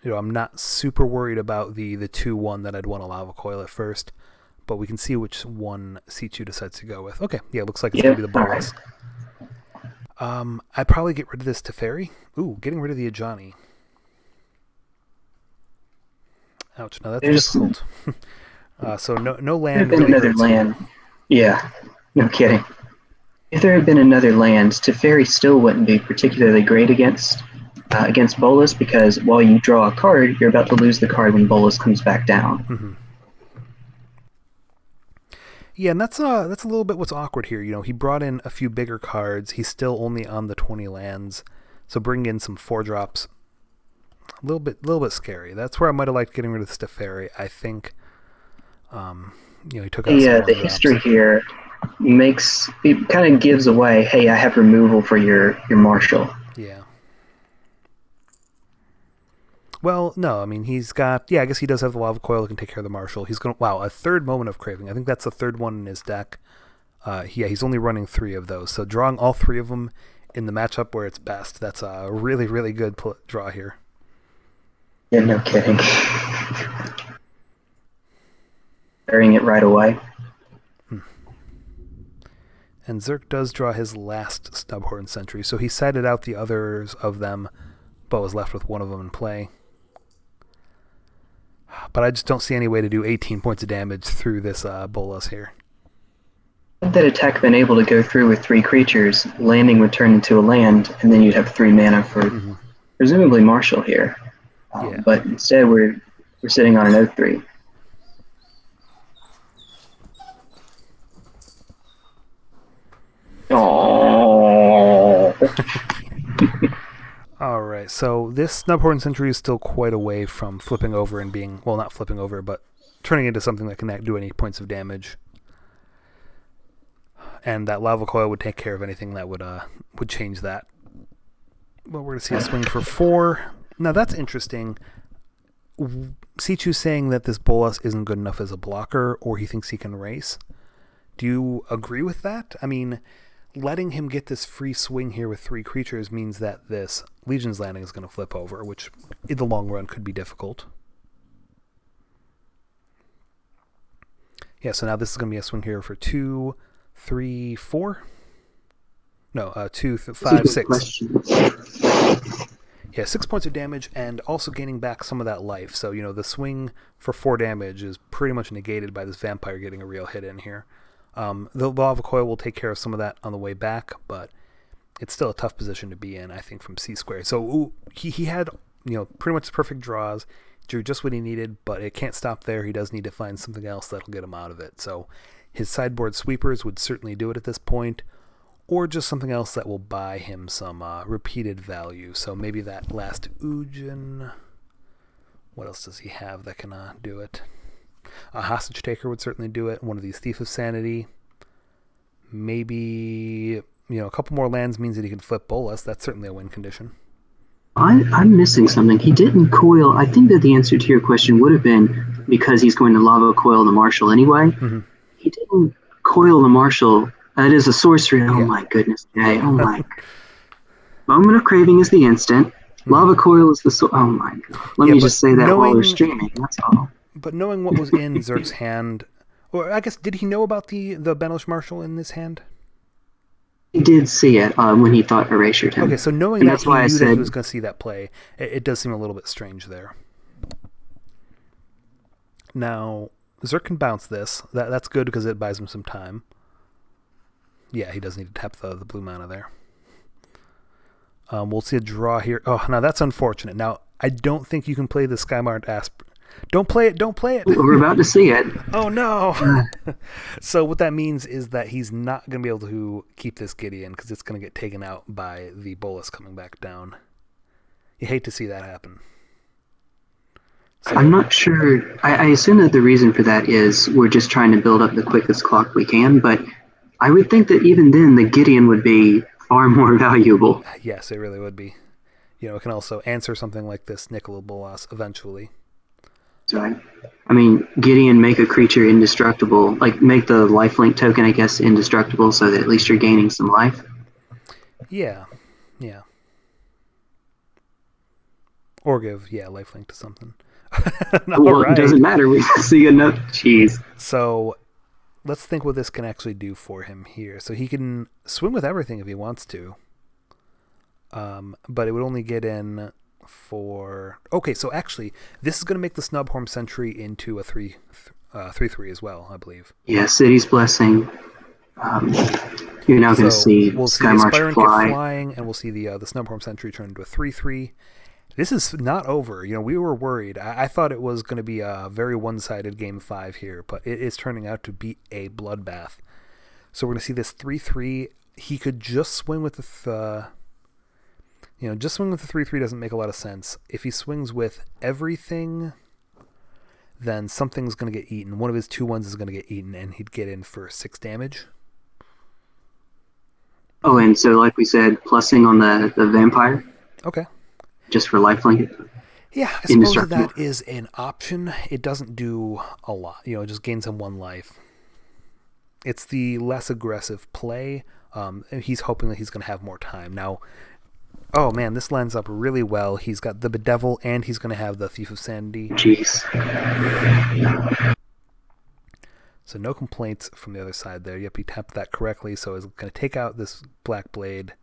I'm not super worried about the 2-1 that I'd want to Lava Coil at first, but we can see which one C2 decides to go with. Okay, yeah, looks like it's going to be the Bolas. I'd probably get rid of this Teferi. Ooh, getting rid of the Ajani. Ouch, now that's difficult. So no land. There had been another land. Yeah, no kidding. If there had been another land, Teferi still wouldn't be particularly great against Bolas, because while you draw a card, you're about to lose the card when Bolas comes back down. Mm-hmm. Yeah, and that's a little bit what's awkward here. He brought in a few bigger cards. He's still only on the 20 lands, so bringing in some 4-drops, a little bit scary. That's where I might have liked getting rid of the Steferi. I think, he took out some The history here it kind of gives away. Hey, I have removal for your marshal. Yeah. Well, no, I mean, he's got... Yeah, I guess he does have the Lava Coil that can take care of the Marshal. He's going to... Wow, a third Moment of Craving. I think that's the third one in his deck. He's only running 3 of those. So drawing all 3 of them in the matchup where it's best, that's a really, really good draw here. Yeah, no kidding. Burying it right away. And Zerk does draw his last Snubhorn Sentry, so he sided out the others of them, but was left with one of them in play. But I just don't see any way to do 18 points of damage through this Bolas here. Had that attack been able to go through with 3 creatures, landing would turn into a land, and then you'd have 3 mana for presumably Marshall here. But instead, we're sitting on an 0-3. Oh. All right, so this Snubhorn Sentry is still quite away from flipping over and being, well, not flipping over, but turning into something that can do any points of damage. And that Lava Coil would take care of anything that would change that. But we're going to see a swing for 4. Now that's interesting. Sichu's saying that this Bolas isn't good enough as a blocker, or he thinks he can race. Do you agree with that? I mean, letting him get this free swing here with 3 creatures means that this Legion's Landing is going to flip over, which in the long run could be difficult. Yeah, so now this is going to be a swing here for 2, 3, 4? No, 2, 5, 6. Yeah, 6 points of damage, and also gaining back some of that life. So, the swing for 4 damage is pretty much negated by this vampire getting a real hit in here. The Lava Coil will take care of some of that on the way back, but it's still a tough position to be in, I think, from C-Square. So he had, pretty much perfect draws, drew just what he needed, but it can't stop there. He does need to find something else that'll get him out of it. So his sideboard sweepers would certainly do it at this point, or just something else that will buy him some repeated value. So maybe that last Ujin. What else does he have that can do it? A Hostage Taker would certainly do it. One of these Thief of Sanity. Maybe, a couple more lands means that he can flip Bolas. That's certainly a win condition. I'm missing something. He didn't coil. I think that the answer to your question would have been because he's going to Lava Coil the Marshal anyway. Mm-hmm. He didn't coil the Marshal. That is a sorcery. Oh my goodness. Okay. Oh my. Moment of Craving is the instant. Lava Coil is the... Oh my god. Let me just say that while we're streaming. That's all. But knowing what was in Zerk's hand... Or I guess, did he know about the Benelish Marshal in his hand? He did see it when he thought Erasured him. Okay, so knowing that he knew that he was going to see that play, it does seem a little bit strange there. Now, Zerk can bounce this. That's good because it buys him some time. Yeah, he does need to tap the blue mana there. We'll see a draw here. Oh, now that's unfortunate. Now, I don't think you can play the Skymart Asp. Don't play it. We're about to see it. Oh, no. So what that means is that he's not going to be able to keep this Gideon because it's going to get taken out by the Bolas coming back down. You hate to see that happen. So, I'm not sure. I assume that the reason for that is we're just trying to build up the quickest clock we can, but I would think that even then the Gideon would be far more valuable. Yes, it really would be. It can also answer something like this Nicola Bolas eventually. Right. I mean, Gideon, make a creature indestructible. Like, make the lifelink token, I guess, indestructible so that at least you're gaining some life. Yeah. Or give, lifelink to something. Well, right. It doesn't matter. We see enough. Jeez. So, let's think what this can actually do for him here. So he can swim with everything if he wants to. But it would only get in for... Okay, so actually, this is going to make the Snubhorn Sentry into a 3/3 as well, I believe. Yeah, City's Blessing. You're now going to see we'll Sky March fly. flying, and we'll see the Snubhorn Sentry turn into a 3/3. This is not over. We were worried. I thought it was going to be a very one-sided game 5 here, but it is turning out to be a bloodbath. So we're going to see this 3-3. He could just swing with the... just swing with the 3-3 doesn't make a lot of sense. If he swings with everything, then something's going to get eaten. One of his 2-1s is going to get eaten, and he'd get in for 6 damage. Oh, and so like we said, plussing on the vampire. Okay. Just for lifelink. Yeah, I suppose that is an option. It doesn't do a lot. It just gains him 1 life. It's the less aggressive play. He's hoping that he's going to have more time. Now, oh man, this lines up really well. He's got the Bedevil, and he's going to have the Thief of Sanity. Jeez. So no complaints from the other side there. Yep, he tapped that correctly, so he's going to take out this Black Blade.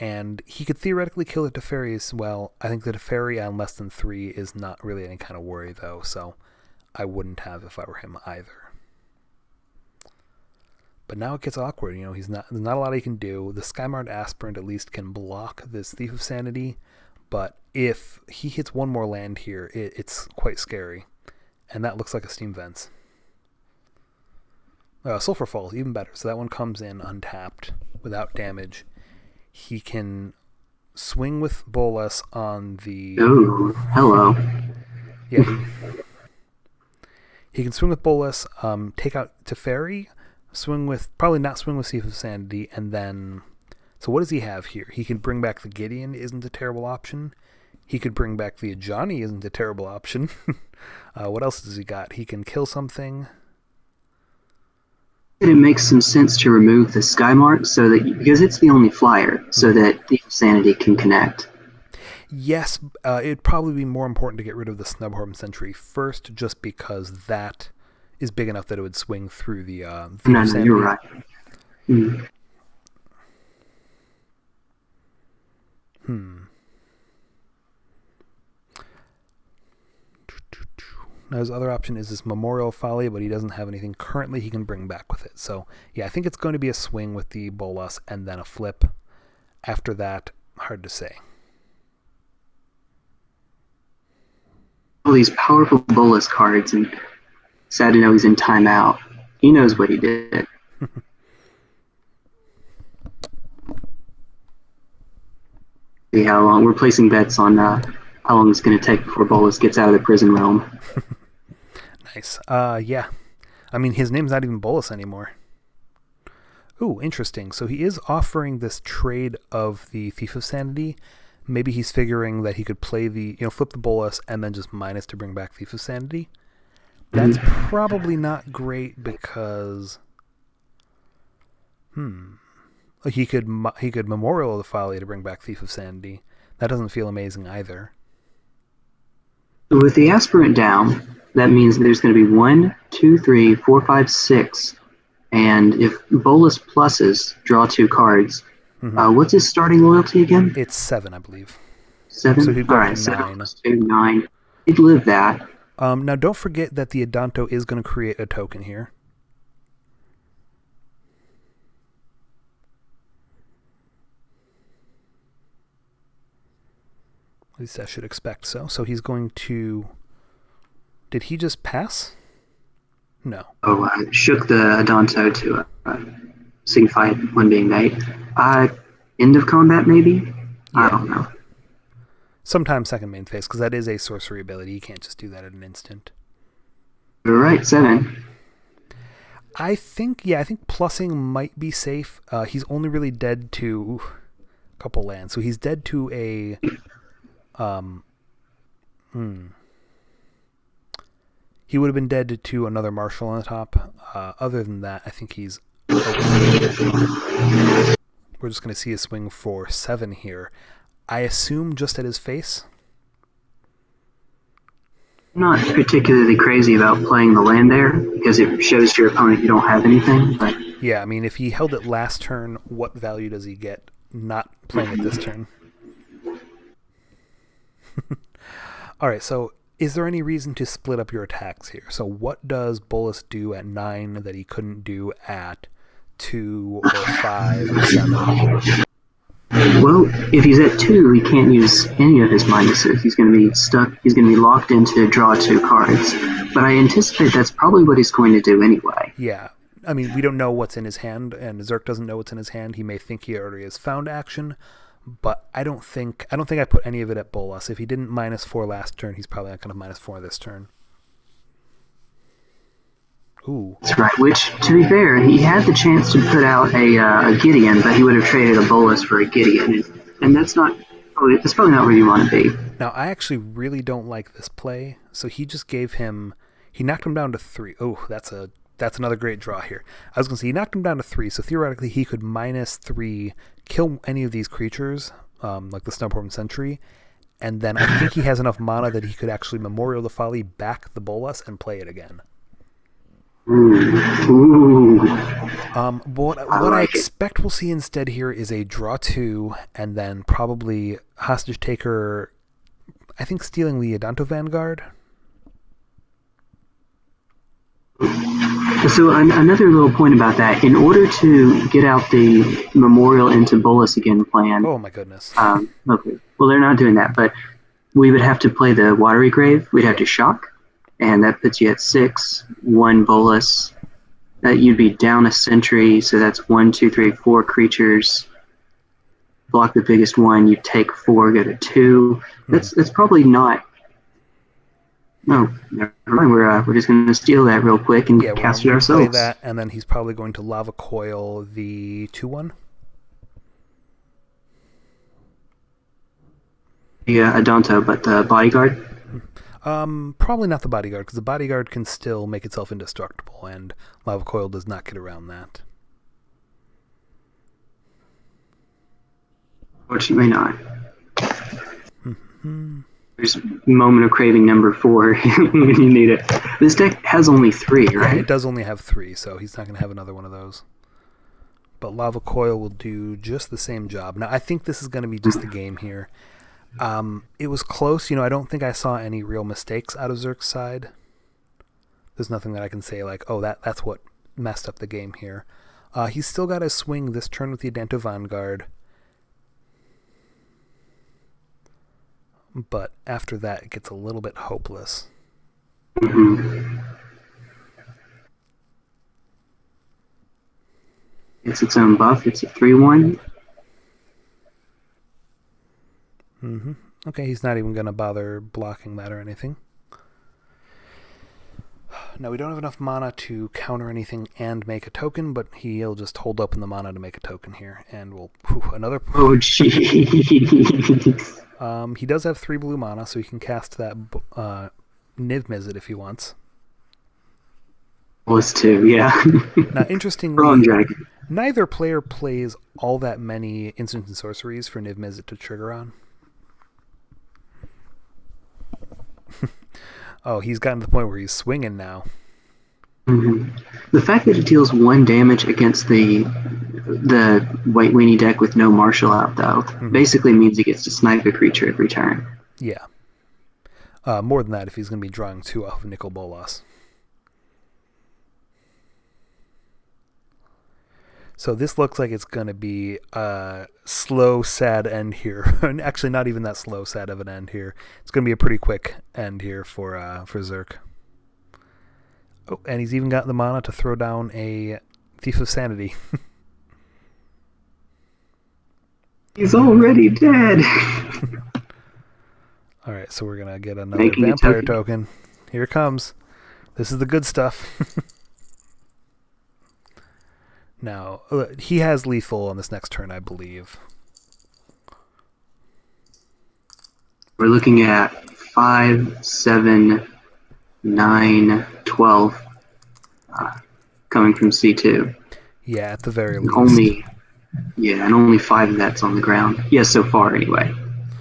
And he could theoretically kill the Teferi as well. I think the Teferi on less than 3 is not really any kind of worry, though, so I wouldn't have if I were him either. But now it gets awkward. There's not a lot he can do. The Skymart Aspirant at least can block this Thief of Sanity, but if he hits 1 more land here, it's quite scary. And that looks like a Steam Vents. Sulfur Falls, even better. So that one comes in untapped without damage. He can swing with Bolas on the... Oh, hello. Yeah, he can swing with Bolas, take out Teferi, probably not swing with Thief of Sanity, and then... So what does he have here? He can bring back the Gideon, isn't a terrible option. He could bring back the Ajani, isn't a terrible option. What else does he got? He can kill something... It makes some sense to remove the Skymark because it's the only flyer, so that the Sanity can connect. Yes, it'd probably be more important to get rid of the Snubhorn Sentry first, just because that is big enough that it would swing through the No, you're right. Now his other option is this Memorial Folly, but he doesn't have anything currently he can bring back with it. So, yeah, I think it's going to be a swing with the Bolas and then a flip. After that, hard to say. All these powerful Bolas cards, and sad to know he's in timeout. He knows what he did. See how long we're placing bets on how long it's going to take before Bolas gets out of the prison realm. Nice. Yeah. I mean, his name's not even Bolas anymore. Ooh, interesting. So he is offering this trade of the Thief of Sanity. Maybe he's figuring that he could play flip the Bolas and then just minus to bring back Thief of Sanity. That's probably not great because... He could Memorial the Folly to bring back Thief of Sanity. That doesn't feel amazing either. With the Aspirant down, that means there's going to be 1, 2, 3, 4, 5, 6. And if Bolas pluses, draw 2 cards. What's his starting loyalty again? It's 7, I believe. 7? So he'd go Alright, to 7 9. 2, 9. He'd live that. Now don't forget that the Adanto is going to create a token here. At least I should expect so. So he's going to... Did he just pass? No. Oh, shook the Adanto to signify one being mate. End of combat, maybe? Yeah. I don't know. Sometime second main phase, because that is a sorcery ability. You can't just do that at an instant. You're right, 7. I think plussing might be safe. He's only really dead to a couple lands. So he's dead to a... He would have been dead to another Marshal on the top. Other than that, I think he's okay. We're just going to see a swing for 7 here. I assume just at his face. I'm not particularly crazy about playing the land there, because it shows to your opponent you don't have anything. But yeah, I mean, if he held it last turn, what value does he get not playing it this turn? Alright, so is there any reason to split up your attacks here? So what does Bolas do at 9 that he couldn't do at 2 or 5 or 7? Well, if he's at 2, he can't use any of his minuses. He's going to be stuck. He's going to be locked into draw 2 cards. But I anticipate that's probably what he's going to do anyway. Yeah. I mean, we don't know what's in his hand, and Zerk doesn't know what's in his hand. He may think he already has found action, but I don't think I put any of it at Bolas. If he didn't -4 last turn, he's probably not going to -4 this turn. Ooh. That's right. Which, to be fair, he had the chance to put out a Gideon, but he would have traded a Bolas for a Gideon, and that's probably not where you want to be. Now, I actually really don't like this play. So he knocked him down to 3. Oh, that's another great draw here. I was going to say he knocked him down to 3, so theoretically he could -3, kill any of these creatures, like the Snubhorn Sentry, and then I think he has enough mana that he could actually Memorial the Folly back the Bolas and play it again. Ooh. What I expect we'll see instead here is a draw 2, and then probably Hostage Taker, I think stealing the Adanto Vanguard. So another little point about that, in order to get out the Memorial into Bolas again plan... Oh my goodness. Okay. Well, they're not doing that, but we would have to play the Watery Grave. We'd have to shock, and that puts you at 6, 1 Bolas. You'd be down a Sentry, so that's 1, 2, 3, 4 creatures. Block the biggest one, you take 4, go to 2. That's probably not... No, never mind. We're just going to steal that real quick and cast it ourselves. Play that, and then he's probably going to Lava Coil the 2/1. Yeah, Adanto, but the Bodyguard? Probably not the Bodyguard, because the Bodyguard can still make itself indestructible, and Lava Coil does not get around that. Fortunately not. There's Moment of Craving number 4 when you need it. This deck has only 3, right? Yeah, it does only have 3, so he's not going to have another one of those. But Lava Coil will do just the same job. Now, I think this is going to be just the game here. It was close. I don't think I saw any real mistakes out of Zerk's side. There's nothing that I can say like, oh, that's what messed up the game here. He's still got to swing this turn with the Adanto Vanguard. But after that, it gets a little bit hopeless. It's its own buff. It's a 3/1. Okay, he's not even going to bother blocking that or anything. Now, we don't have enough mana to counter anything and make a token, but he'll just hold open the mana to make a token here. And we'll... another... Oh, jeez. He does have 3 blue mana, so he can cast that Niv Mizzet if he wants. Was 2, yeah. Now, interestingly, Wrong dragon. Neither player plays all that many instants and sorceries for Niv Mizzet to trigger on. Oh, he's gotten to the point where he's swinging now. The fact that it deals 1 damage against the White Weenie deck with no Marshal out, though, basically means he gets to snipe a creature every turn. Yeah. More than that if he's going to be drawing 2 off of Nicol Bolas. So this looks like it's going to be a slow, sad end here. And actually, not even that slow, sad of an end here. It's going to be a pretty quick end here for Zerk. Oh, and he's even got the mana to throw down a Thief of Sanity. He's already dead. All right, so we're going to get another Vampire token. Here it comes. This is the good stuff. Now, he has lethal on this next turn, I believe. We're looking at 5, 7, 9, 12 coming from C2. Yeah, at the very least. Only 5 of that's on the ground. Yeah, so far anyway.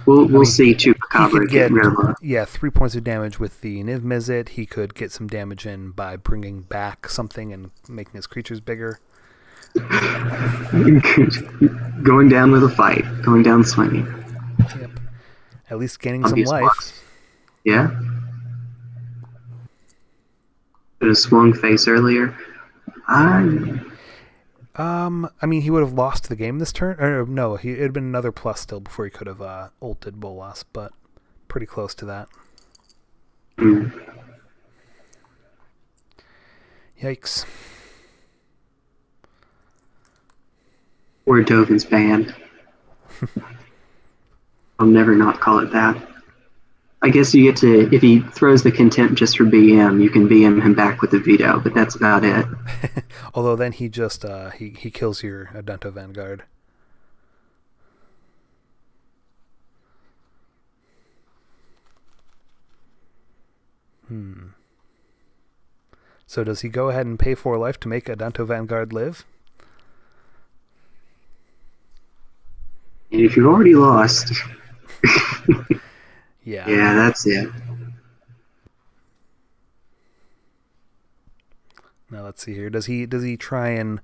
We'll see Chupacabra get rid of it. Yeah, 3 points of damage with the Niv Mizzet. He could get some damage in by bringing back something and making his creatures bigger. Going down with a fight. Going down swinging. Yep. At least gaining Obvious some life. Box. Yeah. Could have swung face earlier. I mean, he would have lost the game this turn. Or no, it had been another plus still before he could have ulted Bolas, but pretty close to that. Mm. Yikes. Or Dovin's banned. I'll never not call it that. I guess you get to, if he throws the contempt just for BM, you can BM him back with a veto, but that's about it. Although then he just he kills your Adento Vanguard. So does he go ahead and pay 4 life to make Adento Vanguard live? And if you've already lost, Yeah. yeah, that's it. Now let's see here. Does he try and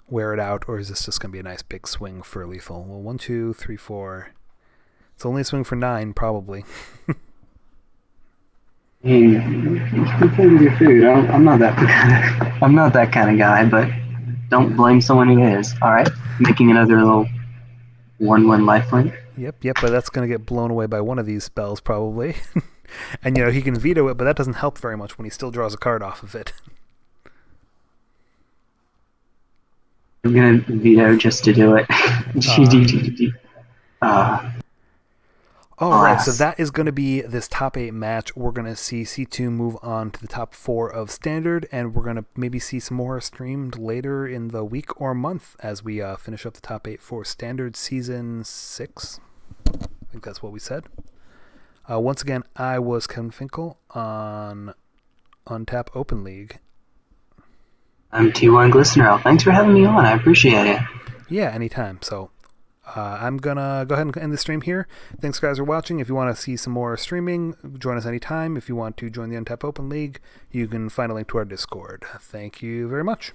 wear it out, or is this just going to be a nice big swing for lethal? Well, 1, 2, 3, 4. It's only a swing for 9, probably. Hey, prepare with your food. I'm not that kind of guy, but don't blame someone who is. All right, making another little 1/1 lifelink. Yep, but that's going to get blown away by one of these spells, probably. And, he can veto it, but that doesn't help very much when he still draws a card off of it. I'm gonna veto just to do it. All right, so Alas. that is going to be this top 8 match. We're going to see C2 move on to the top 4 of Standard, and we're going to maybe see some more streamed later in the week or month as we finish up the top 8 for Standard Season 6. I think that's what we said. Once again, I was Kevin Finkel on Untap Open League. I'm T1 Glistener. Thanks for having me on. I appreciate it. Yeah, anytime. So I'm going to go ahead and end the stream here. Thanks, guys, for watching. If you want to see some more streaming, join us anytime. If you want to join the Untap Open League, you can find a link to our Discord. Thank you very much.